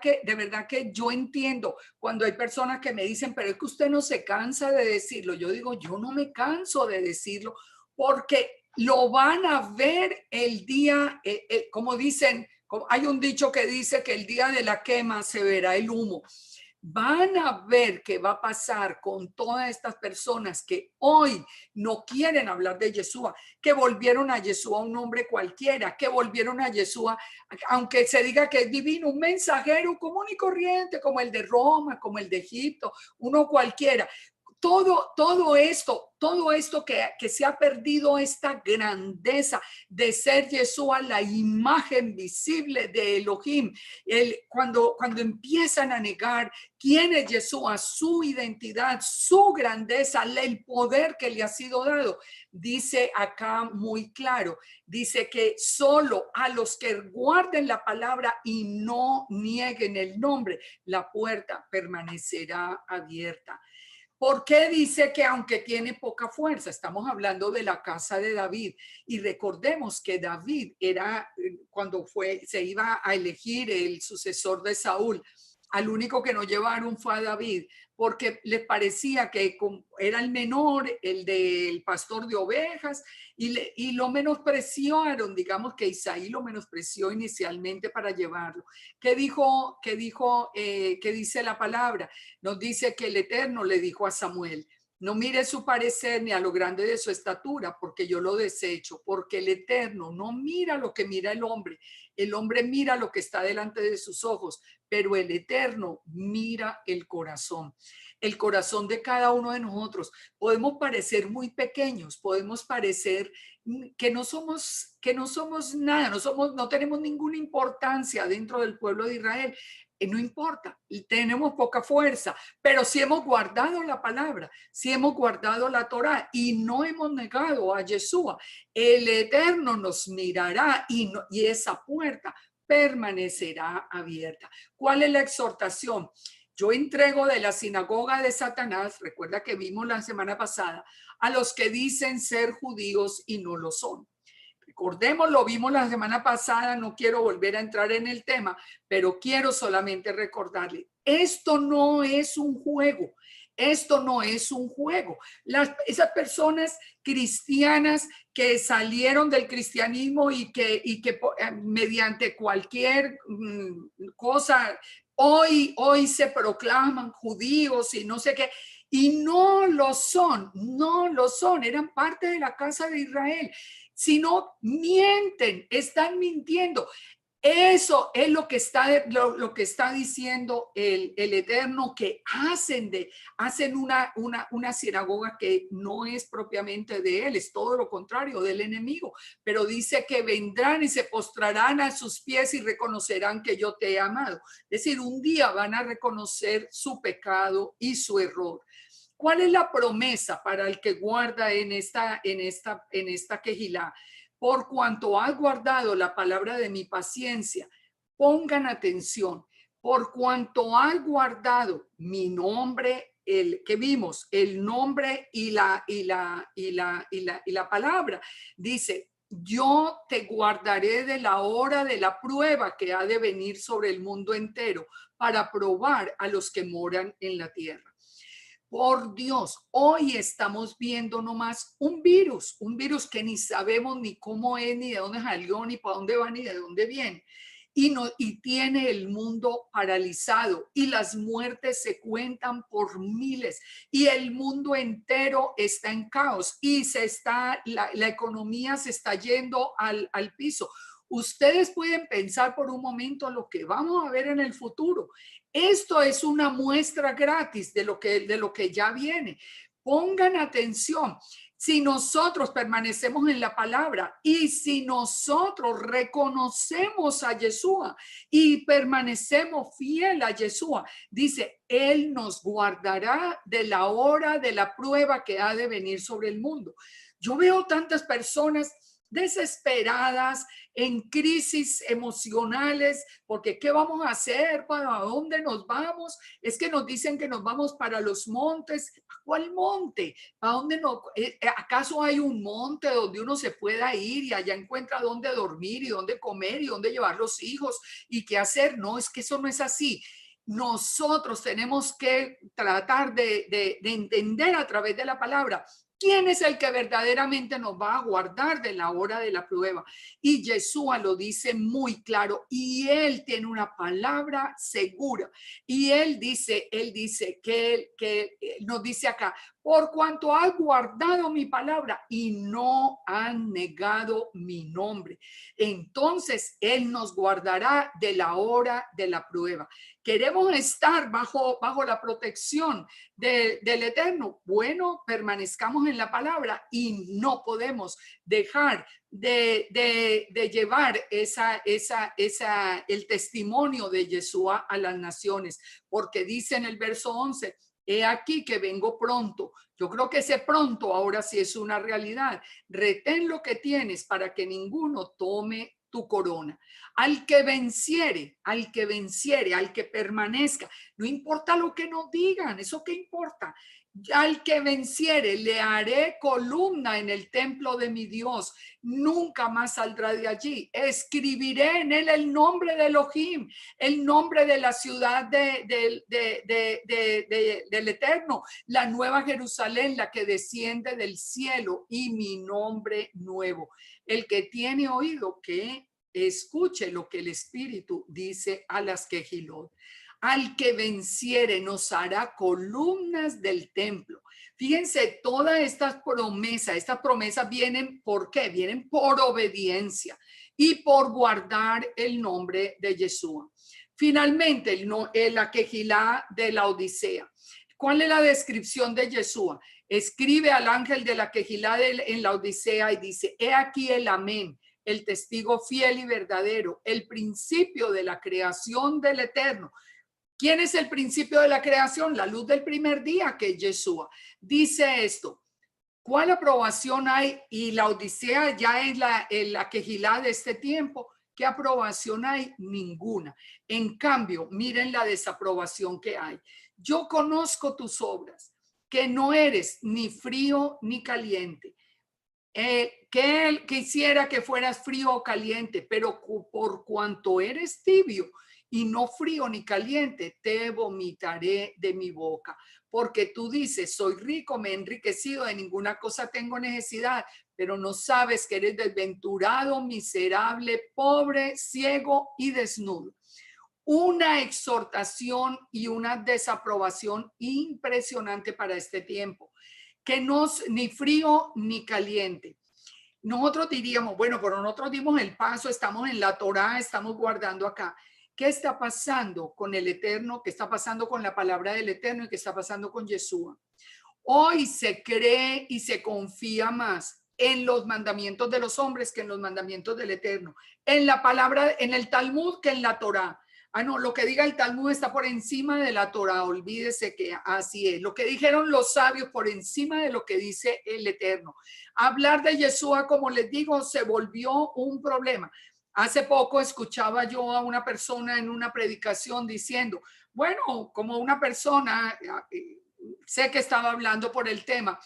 que yo entiendo cuando hay personas que me dicen, pero es que usted no se cansa de decirlo. Yo digo, yo no me canso de decirlo porque lo van a ver el día, como dicen, hay un dicho que dice que el día de la quema se verá el humo. Van a ver qué va a pasar con todas estas personas que hoy no quieren hablar de Yeshua, que volvieron a Yeshua un hombre cualquiera, que volvieron a Yeshua, aunque se diga que es divino, un mensajero común y corriente, como el de Roma, como el de Egipto, uno cualquiera. Todo esto que se ha perdido esta grandeza de ser Yeshua, la imagen visible de Elohim. Cuando empiezan a negar quién es Yeshua, su identidad, su grandeza, el poder que le ha sido dado, dice acá muy claro, dice que solo a los que guarden la palabra y no nieguen el nombre, la puerta permanecerá abierta. ¿Por qué dice que aunque tiene poca fuerza? Estamos hablando de la casa de David y recordemos que David era cuando se iba a elegir el sucesor de Saúl. Al único que no llevaron fue a David porque les parecía que era el menor, el del pastor de ovejas, y lo menospreciaron. Digamos que Isaí lo menospreció inicialmente para llevarlo. ¿Qué dice la palabra? Nos dice que el Eterno le dijo a Samuel, no mire su parecer ni a lo grande de su estatura, porque yo lo desecho, porque el Eterno no mira lo que mira el hombre mira lo que está delante de sus ojos, pero el Eterno mira el corazón de cada uno de nosotros. Podemos parecer muy pequeños, podemos parecer que no somos nada, no tenemos ninguna importancia dentro del pueblo de Israel. No importa, tenemos poca fuerza, pero si hemos guardado la palabra, si hemos guardado la Torá y no hemos negado a Yeshua, el Eterno nos mirará y esa puerta permanecerá abierta. ¿Cuál es la exhortación? yo entrego de la sinagoga de Satanás, recuerda que vimos la semana pasada, a los que dicen ser judíos y no lo son. Recordemos, lo vimos la semana pasada, no quiero volver a entrar en el tema, pero quiero solamente recordarle, esto no es un juego. Esto no es un juego. Esas personas cristianas que salieron del cristianismo y que mediante cualquier cosa hoy se proclaman judíos y no sé qué, y no lo son, eran parte de la casa de Israel, sino mienten, están mintiendo. Eso es lo que está diciendo el Eterno, que hacen una sinagoga que no es propiamente de él, es todo lo contrario, del enemigo, pero dice que vendrán y se postrarán a sus pies y reconocerán que yo te he amado. Es decir, un día van a reconocer su pecado y su error. ¿Cuál es la promesa para el que guarda en esta quejilá? Por cuanto has guardado la palabra de mi paciencia, pongan atención, por cuanto has guardado mi nombre, el que vimos, el nombre y la palabra, dice, yo te guardaré de la hora de la prueba que ha de venir sobre el mundo entero para probar a los que moran en la tierra. Por Dios, hoy estamos viendo nomás un virus que ni sabemos ni cómo es, ni de dónde salió, ni para dónde va, ni de dónde viene. Y tiene el mundo paralizado y las muertes se cuentan por miles y el mundo entero está en caos y la economía se está yendo al piso. Ustedes pueden pensar por un momento lo que vamos a ver en el futuro. Esto es una muestra gratis de lo que ya viene. Pongan atención. Si nosotros permanecemos en la palabra y si nosotros reconocemos a Yeshua y permanecemos fiel a Yeshua, dice, Él nos guardará de la hora de la prueba que ha de venir sobre el mundo. Yo veo tantas personas desesperadas, en crisis emocionales, porque ¿qué vamos a hacer? ¿Para dónde nos vamos? Es que nos dicen que nos vamos para los montes. ¿A cuál monte? ¿A dónde no? ¿Acaso hay un monte donde uno se pueda ir y allá encuentra dónde dormir y dónde comer y dónde llevar los hijos y qué hacer? No, es que eso no es así. Nosotros tenemos que tratar de entender a través de la palabra quién es el que verdaderamente nos va a guardar de la hora de la prueba. Y Yeshua lo dice muy claro y él tiene una palabra segura. Y él dice que nos dice acá, por cuanto has guardado mi palabra y no han negado mi nombre, entonces él nos guardará de la hora de la prueba. Queremos estar bajo la protección del Eterno. Bueno, permanezcamos en la palabra y no podemos dejar de llevar el testimonio de Yeshua a las naciones, porque dice en el verso 11, he aquí que vengo pronto. Yo creo que ese pronto ahora sí es una realidad. Retén lo que tienes para que ninguno tome tu corona. Al que venciere, al que permanezca, no importa lo que nos digan, ¿eso qué importa? Al que venciere, le haré columna en el templo de mi Dios, nunca más saldrá de allí. Escribiré en él el nombre de Elohim, el nombre de la ciudad del Eterno, la nueva Jerusalén, la que desciende del cielo, y mi nombre nuevo. El que tiene oído, que escuche lo que el Espíritu dice a las quejilot. Al que venciere nos hará columnas del templo. Fíjense, todas estas promesas vienen, ¿por qué? Vienen por obediencia y por guardar el nombre de Yeshua. Finalmente, la quejilá de la Odisea. ¿Cuál es la descripción de Yeshua? Escribe al ángel de la quejilá en la Odisea y dice, he aquí el amén, el testigo fiel y verdadero, el principio de la creación del Eterno. ¿Quién es el principio de la creación? La luz del primer día, que es Yeshua. Dice esto, ¿cuál aprobación hay? Y la Odisea ya es la quejilá de este tiempo. ¿Qué aprobación hay? Ninguna. En cambio, miren la desaprobación que hay. Yo conozco tus obras, que no eres ni frío ni caliente. Que él quisiera que fueras frío o caliente, pero por cuanto eres tibio y no frío ni caliente, te vomitaré de mi boca. Porque tú dices, soy rico, me he enriquecido, de ninguna cosa tengo necesidad, pero no sabes que eres desventurado, miserable, pobre, ciego y desnudo. Una exhortación y una desaprobación impresionante para este tiempo, que no es ni frío ni caliente. Nosotros diríamos, bueno, pero nosotros dimos el paso, estamos en la Torá, estamos guardando acá. ¿Qué está pasando con el Eterno? ¿Qué está pasando con la palabra del Eterno? ¿Y qué está pasando con Yeshua? Hoy se cree y se confía más en los mandamientos de los hombres que en los mandamientos del Eterno, en la palabra, en el Talmud que en la Torá. Ah, no, lo que diga el Talmud está por encima de la Torá, olvídese que así es. Lo que dijeron los sabios por encima de lo que dice el Eterno. Hablar de Yeshua, como les digo, se volvió un problema. Hace poco escuchaba yo a una persona en una predicación diciendo, bueno, como una persona, sé que estaba hablando por el tema,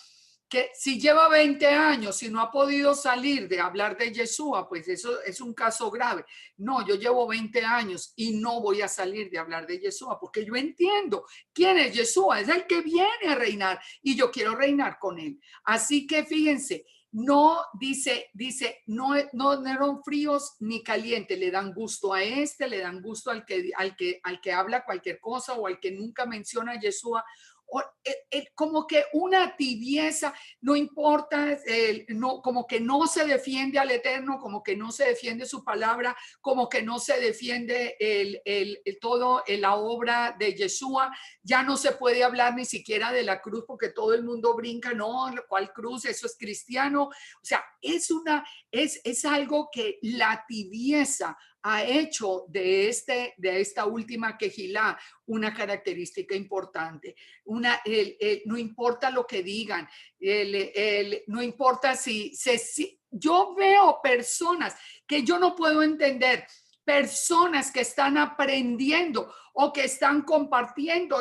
que si lleva 20 años y no ha podido salir de hablar de Yeshua, pues eso es un caso grave. No, yo llevo 20 años y no voy a salir de hablar de Yeshua porque yo entiendo quién es Yeshua, es el que viene a reinar y yo quiero reinar con él. Así que fíjense, no dice, no eran fríos ni calientes, le dan gusto a este, le dan gusto al que habla cualquier cosa o al que nunca menciona a Yeshua. Como que una tibieza, no importa, no, como que no se defiende al Eterno, como que no se defiende su palabra, como que no se defiende todo la obra de Yeshua. Ya no se puede hablar ni siquiera de la cruz porque todo el mundo brinca, no, ¿cuál cruz? Eso es cristiano. O sea, es algo que la tibieza ha hecho de esta última quejilá una característica importante. No importa lo que digan, no importa si yo veo personas que yo no puedo entender, personas que están aprendiendo o que están compartiendo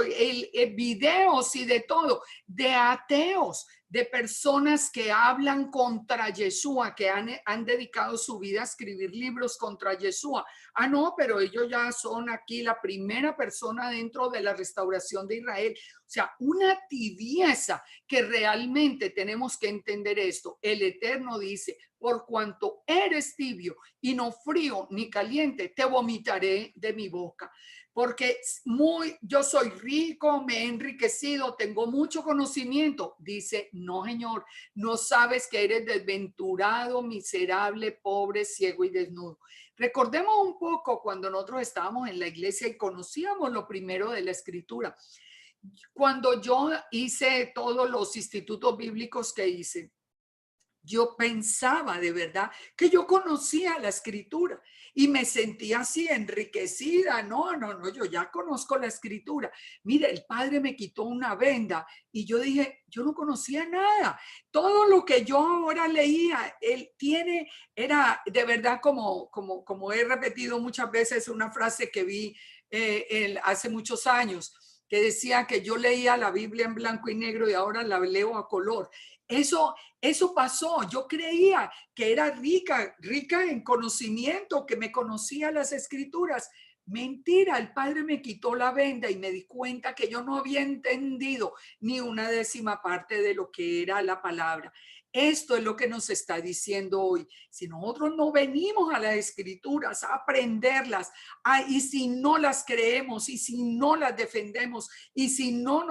videos y de todo, de ateos, de personas que hablan contra Yeshua, que han dedicado su vida a escribir libros contra Yeshua. Ah, no, pero ellos ya son aquí la primera persona dentro de la restauración de Israel. O sea, una tibieza que realmente tenemos que entender esto. El Eterno dice, por cuanto eres tibio y no frío ni caliente, te vomitaré de mi boca. Porque yo soy rico, me he enriquecido, tengo mucho conocimiento. Dice, no, Señor, no sabes que eres desventurado, miserable, pobre, ciego y desnudo. Recordemos un poco cuando nosotros estábamos en la iglesia y conocíamos lo primero de la escritura. Cuando yo hice todos los institutos bíblicos que hice, yo pensaba de verdad que yo conocía la escritura y me sentía así enriquecida. No, yo ya conozco la escritura. Mire, el padre me quitó una venda y yo dije, yo no conocía nada. Todo lo que yo ahora leía, era de verdad como he repetido muchas veces una frase que vi hace muchos años, que decía que yo leía la Biblia en blanco y negro y ahora la leo a color. Eso pasó. Yo creía que era rica en conocimiento, que me conocía las escrituras. Mentira, el padre me quitó la venda y me di cuenta que yo no había entendido ni una décima parte de lo que era la palabra. Esto es lo que nos está diciendo hoy. Si nosotros no venimos a las escrituras a aprenderlas, y si no las creemos, y si no las defendemos, y si no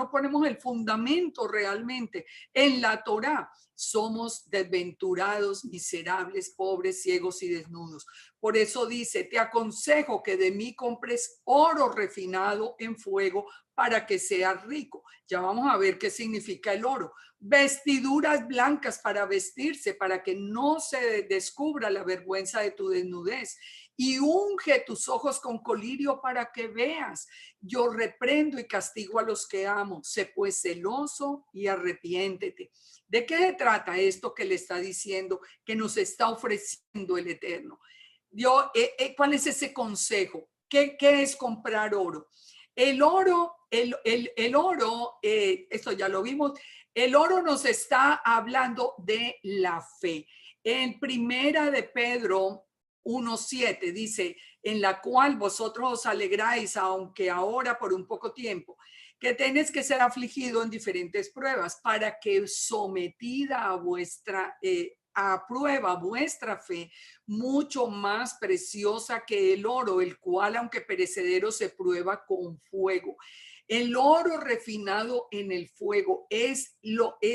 ponemos el fundamento realmente en la Torá, somos desventurados, miserables, pobres, ciegos y desnudos. Por eso dice, te aconsejo que de mí compres oro refinado en fuego para que seas rico. Ya vamos a ver qué significa el oro. Vestiduras blancas para vestirse, para que no se descubra la vergüenza de tu desnudez. Y unge tus ojos con colirio para que veas. Yo reprendo y castigo a los que amo. Sé pues celoso y arrepiéntete. ¿De qué se trata esto que le está diciendo, que nos está ofreciendo el Eterno? ¿Cuál es ese consejo? ¿Qué es comprar oro? El oro, el oro, esto ya lo vimos, el oro nos está hablando de la fe. En primera de Pedro 1:7 dice, en la cual vosotros os alegráis, aunque ahora por un poco tiempo, que tenéis que ser afligido en diferentes pruebas, para que sometida a vuestra a prueba vuestra fe, mucho más preciosa que el oro, el cual, aunque perecedero, se prueba con fuego. El oro refinado en el fuego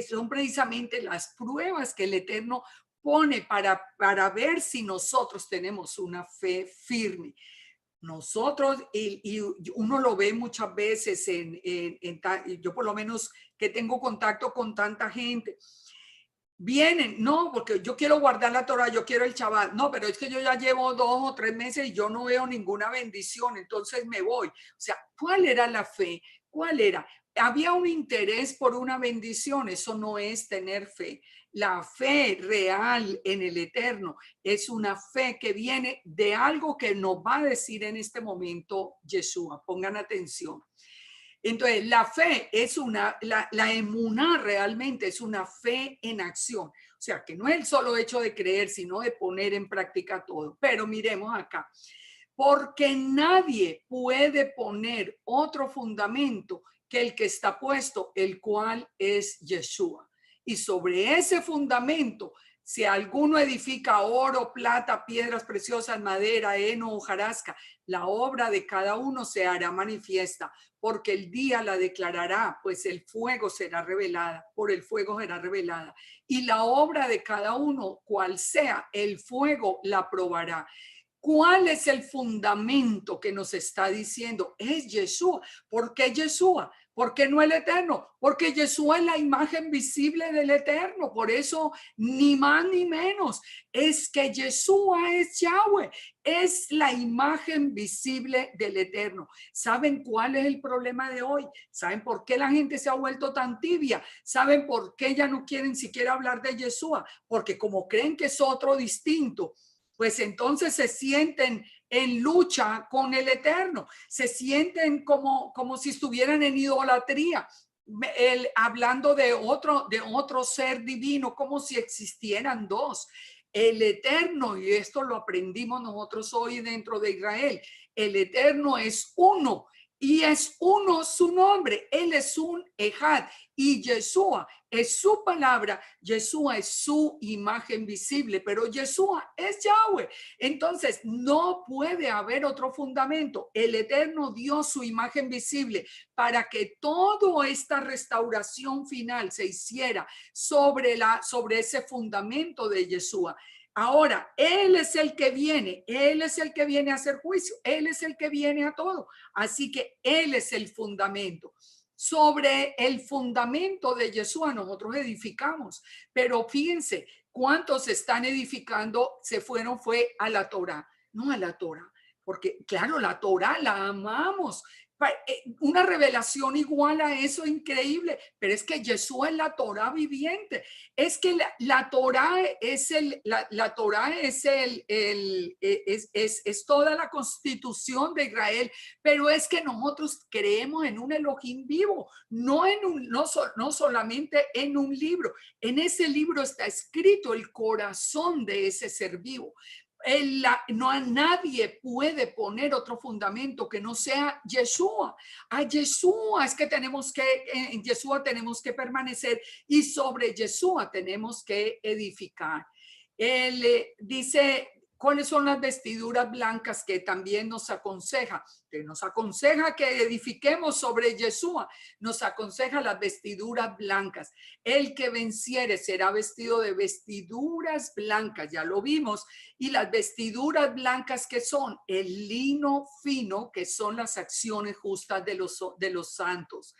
son precisamente las pruebas que el Eterno pone para ver si nosotros tenemos una fe firme. Nosotros, y uno lo ve muchas veces yo por lo menos que tengo contacto con tanta gente, vienen, no, porque yo quiero guardar la Torah, yo quiero el Shabbat, no, pero es que yo ya llevo 2 o 3 meses y yo no veo ninguna bendición, entonces me voy. O sea, ¿cuál era la fe? ¿Cuál era? Había un interés por una bendición, eso no es tener fe. La fe real en el Eterno es una fe que viene de algo que nos va a decir en este momento Yeshua. Pongan atención. Entonces, la fe es la emuná realmente es una fe en acción. O sea, que no es el solo hecho de creer, sino de poner en práctica todo. Pero miremos acá, porque nadie puede poner otro fundamento que el que está puesto, el cual es Yeshua. Y sobre ese fundamento, si alguno edifica oro, plata, piedras preciosas, madera, heno, hojarasca, la obra de cada uno se hará manifiesta, porque el día la declarará, pues el fuego será revelada, por el fuego será revelada. Y la obra de cada uno, cual sea, el fuego la probará. ¿Cuál es el fundamento que nos está diciendo? Es Yeshua. ¿Por qué Yeshua? ¿Por qué no el Eterno? Porque Yeshua es la imagen visible del Eterno. Por eso, ni más ni menos, es que Yeshua es Yahweh, es la imagen visible del Eterno. ¿Saben cuál es el problema de hoy? ¿Saben por qué la gente se ha vuelto tan tibia? ¿Saben por qué ya no quieren siquiera hablar de Yeshua? Porque como creen que es otro distinto, pues entonces se sienten en lucha con el Eterno, se sienten como si estuvieran en idolatría, hablando de otro ser divino, como si existieran dos. El Eterno, y esto lo aprendimos nosotros hoy dentro de Israel, el Eterno es uno. Y es uno su nombre, él es un Ejad, y Yeshua es su palabra, Yeshua es su imagen visible, pero Yeshua es Yahweh. Entonces no puede haber otro fundamento. El Eterno dio su imagen visible para que toda esta restauración final se hiciera sobre ese fundamento de Yeshua. Ahora, Él es el que viene, Él es el que viene a hacer juicio, Él es el que viene a todo. Así que Él es el fundamento. Sobre el fundamento de Yeshua nosotros edificamos, pero fíjense cuántos están edificando, fue a la Torah, no a la Torah, porque claro, la Torah la amamos. Una revelación igual a eso increíble, pero es que Yeshua es la Torah viviente. Es que la Torah es la Torah es toda la constitución de Israel, pero es que nosotros creemos en un Elohim vivo, no solamente en un libro. En ese libro está escrito el corazón de ese ser vivo. Nadie puede poner otro fundamento que no sea Yeshua. A Yeshua es que en Yeshua tenemos que permanecer y sobre Yeshua tenemos que edificar. Él dice, ¿cuáles son las vestiduras blancas que también nos aconseja? Que nos aconseja que edifiquemos sobre Yeshua, nos aconseja las vestiduras blancas. El que venciere será vestido de vestiduras blancas, ya lo vimos. Y las vestiduras blancas que son el lino fino, que son las acciones justas de los santos.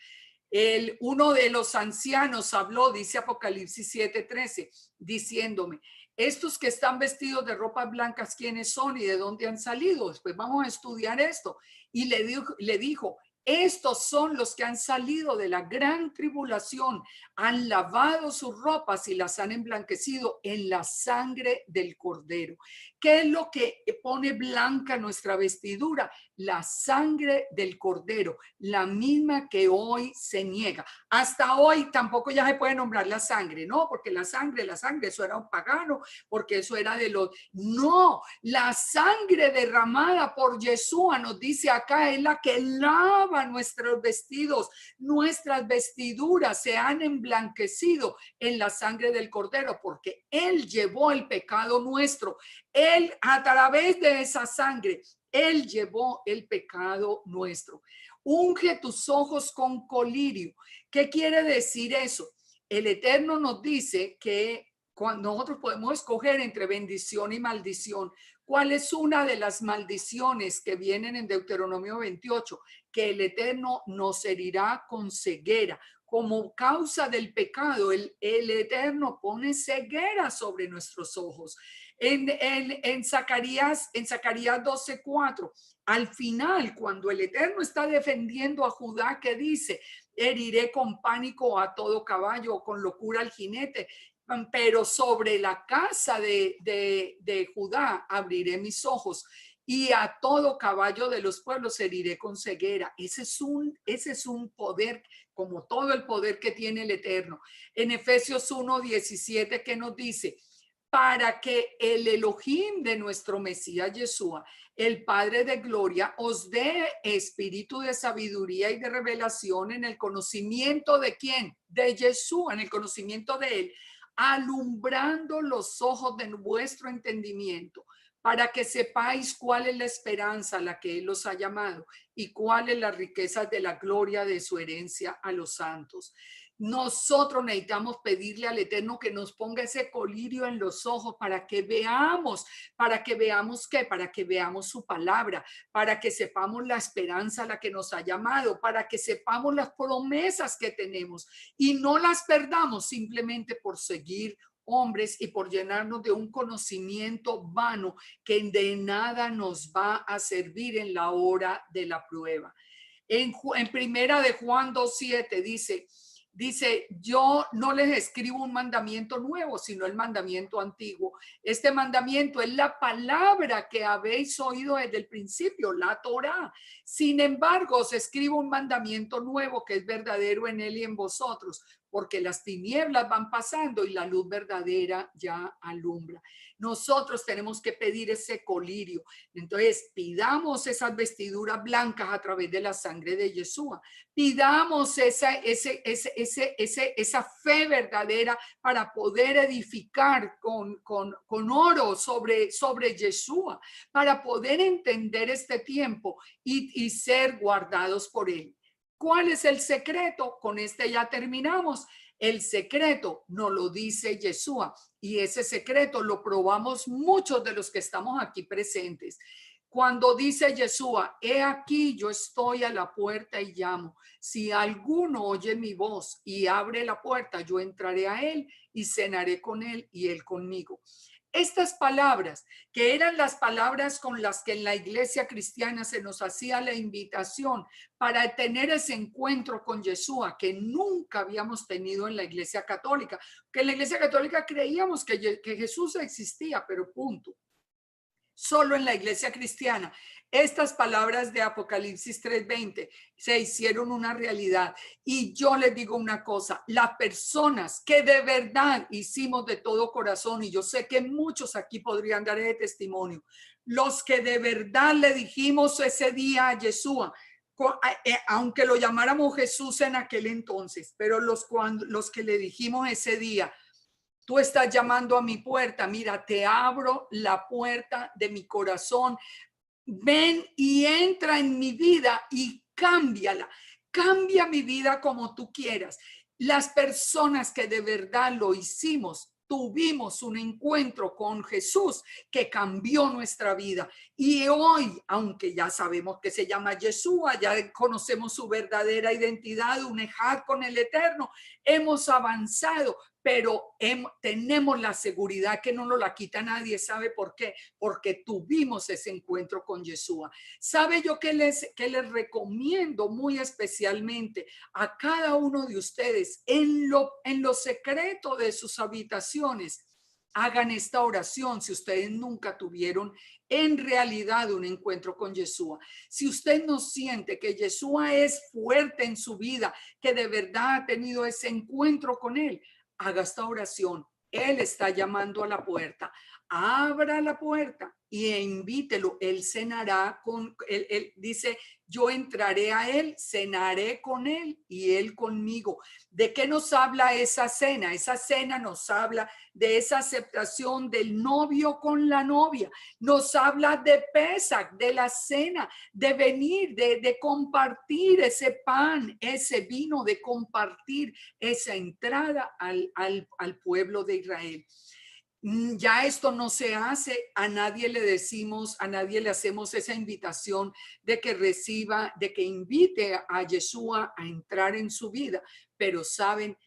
Uno de los ancianos habló, dice Apocalipsis 7:13, diciéndome, estos que están vestidos de ropas blancas, ¿quiénes son y de dónde han salido? Después vamos a estudiar esto. Y le dijo, Estos son los que han salido de la gran tribulación, han lavado sus ropas y las han emblanquecido en la sangre del Cordero. ¿Qué es lo que pone blanca nuestra vestidura? La sangre del Cordero, la misma que hoy se niega. Hasta hoy tampoco ya se puede nombrar la sangre, ¿no? Porque la sangre, eso era un pagano, porque eso era de los... No, la sangre derramada por Yeshua, nos dice acá, es la que lava nuestros vestidos, nuestras vestiduras se han emblanquecido en la sangre del Cordero, porque Él llevó el pecado nuestro. Él, a través de esa sangre, Él llevó el pecado nuestro. Unge tus ojos con colirio. ¿Qué quiere decir eso? El Eterno nos dice que cuando nosotros podemos escoger entre bendición y maldición, ¿cuál es una de las maldiciones que vienen en Deuteronomio 28? Que el Eterno nos herirá con ceguera. Como causa del pecado, el Eterno pone ceguera sobre nuestros ojos. En Zacarías 12:4, al final, cuando el Eterno está defendiendo a Judá, que dice, heriré con pánico a todo caballo, con locura al jinete, pero sobre la casa de Judá abriré mis ojos y a todo caballo de los pueblos heriré con ceguera. Ese es un poder, como todo el poder que tiene el Eterno. En Efesios 1:17, que nos dice, para que el Elohim de nuestro Mesías Yeshua, el Padre de gloria, os dé espíritu de sabiduría y de revelación en el conocimiento de quién, de Yeshua, en el conocimiento de él, alumbrando los ojos de vuestro entendimiento, para que sepáis cuál es la esperanza a la que él los ha llamado y cuáles las riquezas de la gloria de su herencia a los santos. Nosotros necesitamos pedirle al Eterno que nos ponga ese colirio en los ojos para que veamos qué, para que veamos su palabra, para que sepamos la esperanza a la que nos ha llamado, para que sepamos las promesas que tenemos y no las perdamos simplemente por seguir hombres y por llenarnos de un conocimiento vano que de nada nos va a servir en la hora de la prueba. En primera de Juan 2:7 dice, yo no les escribo un mandamiento nuevo, sino el mandamiento antiguo. Este mandamiento es la palabra que habéis oído desde el principio, la Torá. Sin embargo, os escribo un mandamiento nuevo que es verdadero en él y en vosotros, porque las tinieblas van pasando y la luz verdadera ya alumbra. Nosotros tenemos que pedir ese colirio. Entonces, pidamos esas vestiduras blancas a través de la sangre de Yeshua. Pidamos esa fe verdadera para poder edificar con oro sobre Yeshua, para poder entender este tiempo y ser guardados por él. ¿Cuál es el secreto? Con este ya terminamos. El secreto nos lo dice Yeshua y ese secreto lo probamos muchos de los que estamos aquí presentes. Cuando dice Yeshua, he aquí yo estoy a la puerta y llamo. Si alguno oye mi voz y abre la puerta, yo entraré a él y cenaré con él y él conmigo. Estas palabras, que eran las palabras con las que en la iglesia cristiana se nos hacía la invitación para tener ese encuentro con Yeshua que nunca habíamos tenido en la iglesia católica, que en la iglesia católica creíamos que Jesús existía, pero punto. Solo en la iglesia cristiana, estas palabras de Apocalipsis 3:20 se hicieron una realidad. Y yo les digo una cosa, las personas que de verdad hicimos de todo corazón, y yo sé que muchos aquí podrían dar ese testimonio, los que de verdad le dijimos ese día a Yeshua, aunque lo llamáramos Jesús en aquel entonces, pero los que le dijimos ese día, tú estás llamando a mi puerta, mira, te abro la puerta de mi corazón, ven y entra en mi vida y cámbiala, cambia mi vida como tú quieras. Las personas que de verdad lo hicimos, tuvimos un encuentro con Jesús que cambió nuestra vida. Y hoy, aunque ya sabemos que se llama Yeshua, ya conocemos su verdadera identidad, un ejad con el Eterno, hemos avanzado, pero tenemos la seguridad que no nos la quita nadie. ¿Sabe por qué? Porque tuvimos ese encuentro con Yeshua. ¿Sabe yo qué les recomiendo muy especialmente a cada uno de ustedes en lo secreto de sus habitaciones? Hagan esta oración si ustedes nunca tuvieron en realidad un encuentro con Yeshua. Si usted no siente que Yeshua es fuerte en su vida, que de verdad ha tenido ese encuentro con él, haga esta oración. Él está llamando a la puerta. Abra la puerta y invítelo. Él cenará con él dice, yo entraré a él, cenaré con él y él conmigo. ¿De qué nos habla esa cena? Esa cena nos habla de esa aceptación del novio con la novia. Nos habla de Pesach, de la cena, de venir, de compartir ese pan, ese vino, de compartir esa entrada al pueblo de Israel. Ya esto no se hace, a nadie le decimos, a nadie le hacemos esa invitación de que reciba, de que invite a Yeshua a entrar en su vida, pero saben,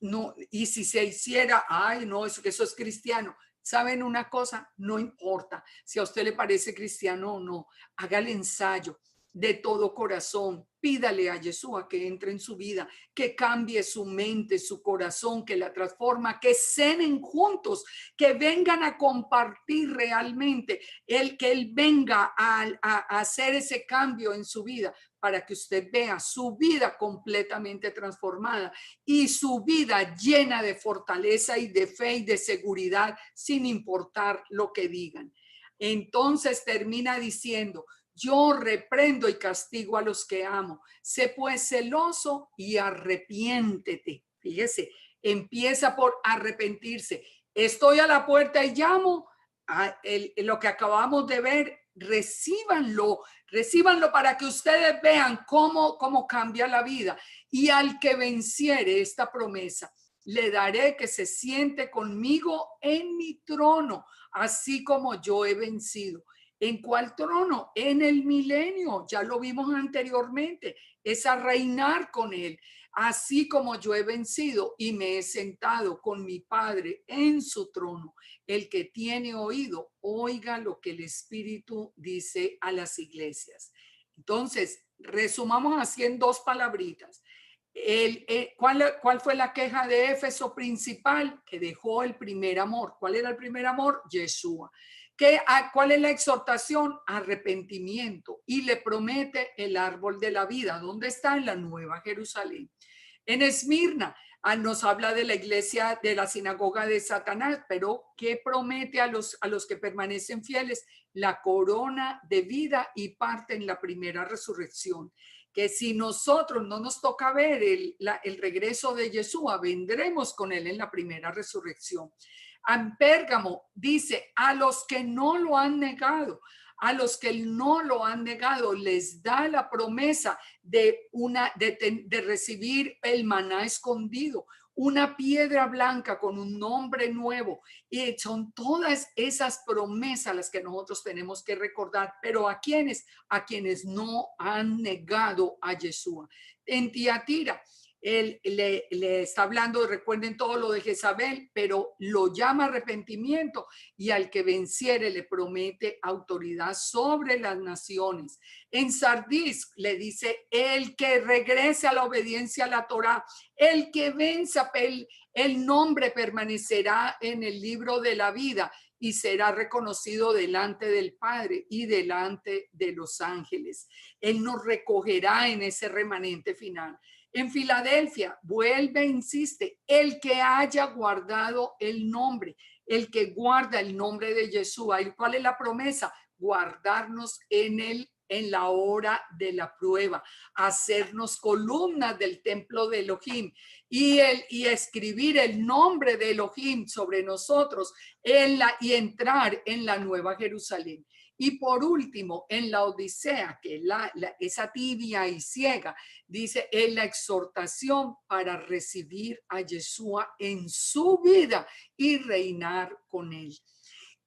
no, y si se hiciera, ay, no, eso es cristiano. ¿Saben una cosa? No importa si a usted le parece cristiano o no, haga el ensayo de todo corazón, pídale a Yeshua que entre en su vida, que cambie su mente, su corazón, que la transforma, que cenen juntos, que vengan a compartir realmente, que él venga a hacer ese cambio en su vida para que usted vea su vida completamente transformada y su vida llena de fortaleza y de fe y de seguridad sin importar lo que digan. Entonces termina diciendo, yo reprendo y castigo a los que amo. Sé pues celoso y arrepiéntete. Fíjese, empieza por arrepentirse. Estoy a la puerta y llamo. Lo que acabamos de ver, recíbanlo para que ustedes vean cómo cambia la vida. Y al que venciere esta promesa, le daré que se siente conmigo en mi trono, así como yo he vencido. ¿En cuál trono? En el milenio, ya lo vimos anteriormente, es a reinar con él, así como yo he vencido y me he sentado con mi Padre en su trono. El que tiene oído, oiga lo que el Espíritu dice a las iglesias. Entonces, resumamos así en dos palabritas. ¿Cuál fue la queja de Éfeso principal? Que dejó el primer amor. ¿Cuál era el primer amor? Yeshua. ¿Cuál es la exhortación? Arrepentimiento. Y le promete el árbol de la vida. ¿Dónde está? En la Nueva Jerusalén. En Esmirna nos habla de la iglesia de la sinagoga de Satanás, pero ¿qué promete a los que permanecen fieles? La corona de vida y parte en la primera resurrección. Que si nosotros no nos toca ver el regreso de Yeshua, vendremos con él en la primera resurrección. En Pérgamo dice, a los que no lo han negado, a los que no lo han negado, les da la promesa de recibir el maná escondido, una piedra blanca con un nombre nuevo. Y son todas esas promesas las que nosotros tenemos que recordar. Pero ¿a quiénes? A quienes no han negado a Yeshua. En Tiatira, él le está hablando, recuerden todo lo de Jezabel, pero lo llama arrepentimiento y al que venciere le promete autoridad sobre las naciones. En Sardis le dice, el que regrese a la obediencia a la Torá, el que venza, el nombre permanecerá en el libro de la vida y será reconocido delante del Padre y delante de los ángeles. Él nos recogerá en ese remanente final. En Filadelfia, vuelve e insiste, el que haya guardado el nombre, el que guarda el nombre de Yeshua. ¿Y cuál es la promesa? Guardarnos en la hora de la prueba, hacernos columnas del templo de Elohim y escribir el nombre de Elohim sobre nosotros y entrar en la Nueva Jerusalén. Y por último, en la Odisea, que esa tibia y ciega, dice, en la exhortación para recibir a Yeshua en su vida y reinar con él.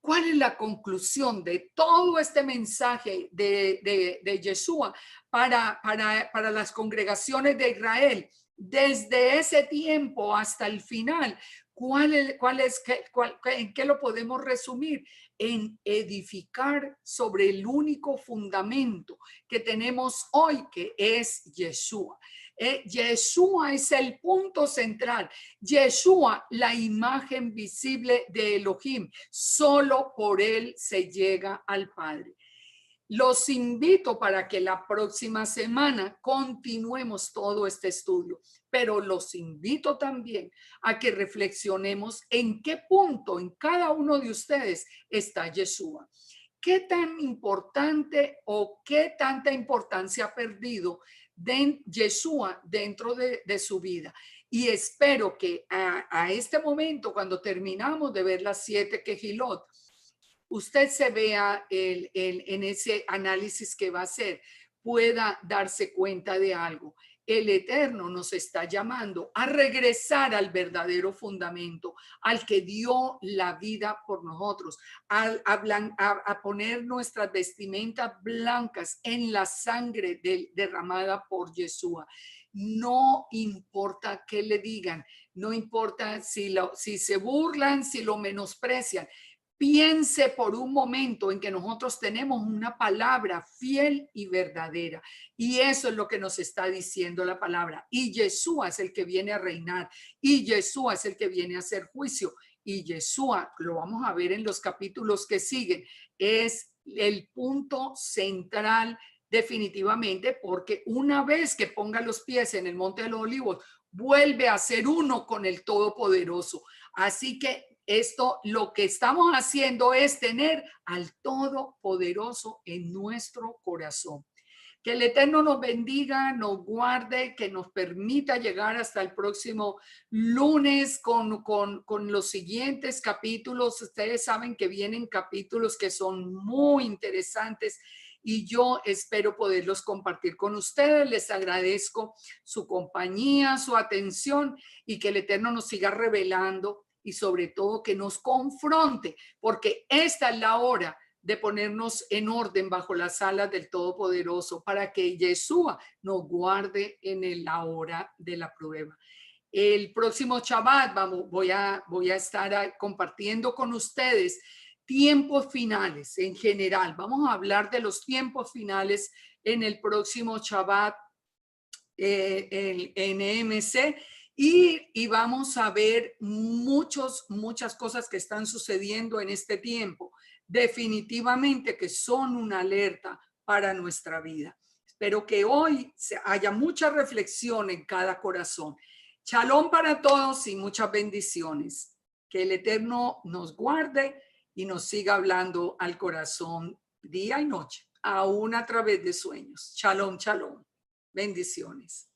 ¿Cuál es la conclusión de todo este mensaje de Yeshua para las congregaciones de Israel? desde ese tiempo hasta el final, ¿en qué lo podemos resumir? En edificar sobre el único fundamento que tenemos hoy, que es Yeshua. Yeshua es el punto central. Yeshua, la imagen visible de Elohim. Solo por él se llega al Padre. Los invito para que la próxima semana continuemos todo este estudio, pero los invito también a que reflexionemos en qué punto en cada uno de ustedes está Yeshua. ¿Qué tan importante o qué tanta importancia ha perdido Yeshua dentro de su vida? Y espero que a este momento, cuando terminamos de ver las 7 Kehilot, usted se vea en ese análisis que va a hacer, pueda darse cuenta de algo. El Eterno nos está llamando a regresar al verdadero fundamento, al que dio la vida por nosotros, a poner nuestras vestimentas blancas en la sangre derramada por Yeshua. No importa qué le digan, no importa si se burlan, si lo menosprecian. Piense por un momento en que nosotros tenemos una palabra fiel y verdadera. Y eso es lo que nos está diciendo la palabra. Y Yeshua es el que viene a reinar. Y Yeshua es el que viene a hacer juicio. Y Yeshua, lo vamos a ver en los capítulos que siguen, es el punto central definitivamente, porque una vez que ponga los pies en el Monte de los Olivos, vuelve a ser uno con el Todopoderoso. Así que esto, lo que estamos haciendo es tener al Todopoderoso en nuestro corazón. Que el Eterno nos bendiga, nos guarde, que nos permita llegar hasta el próximo lunes con los siguientes capítulos. Ustedes saben que vienen capítulos que son muy interesantes y yo espero poderlos compartir con ustedes. Les agradezco su compañía, su atención y que el Eterno nos siga revelando y sobre todo que nos confronte, porque esta es la hora de ponernos en orden bajo las alas del Todopoderoso para que Yeshua nos guarde en la hora de la prueba. El próximo Shabbat voy a estar compartiendo con ustedes tiempos finales en general. Vamos a hablar de los tiempos finales en el próximo Shabbat en EMC. Y vamos a ver muchas cosas que están sucediendo en este tiempo, definitivamente que son una alerta para nuestra vida. Espero que hoy haya mucha reflexión en cada corazón. Shalom para todos y muchas bendiciones. Que el Eterno nos guarde y nos siga hablando al corazón día y noche, aún a través de sueños. Shalom, shalom. Bendiciones.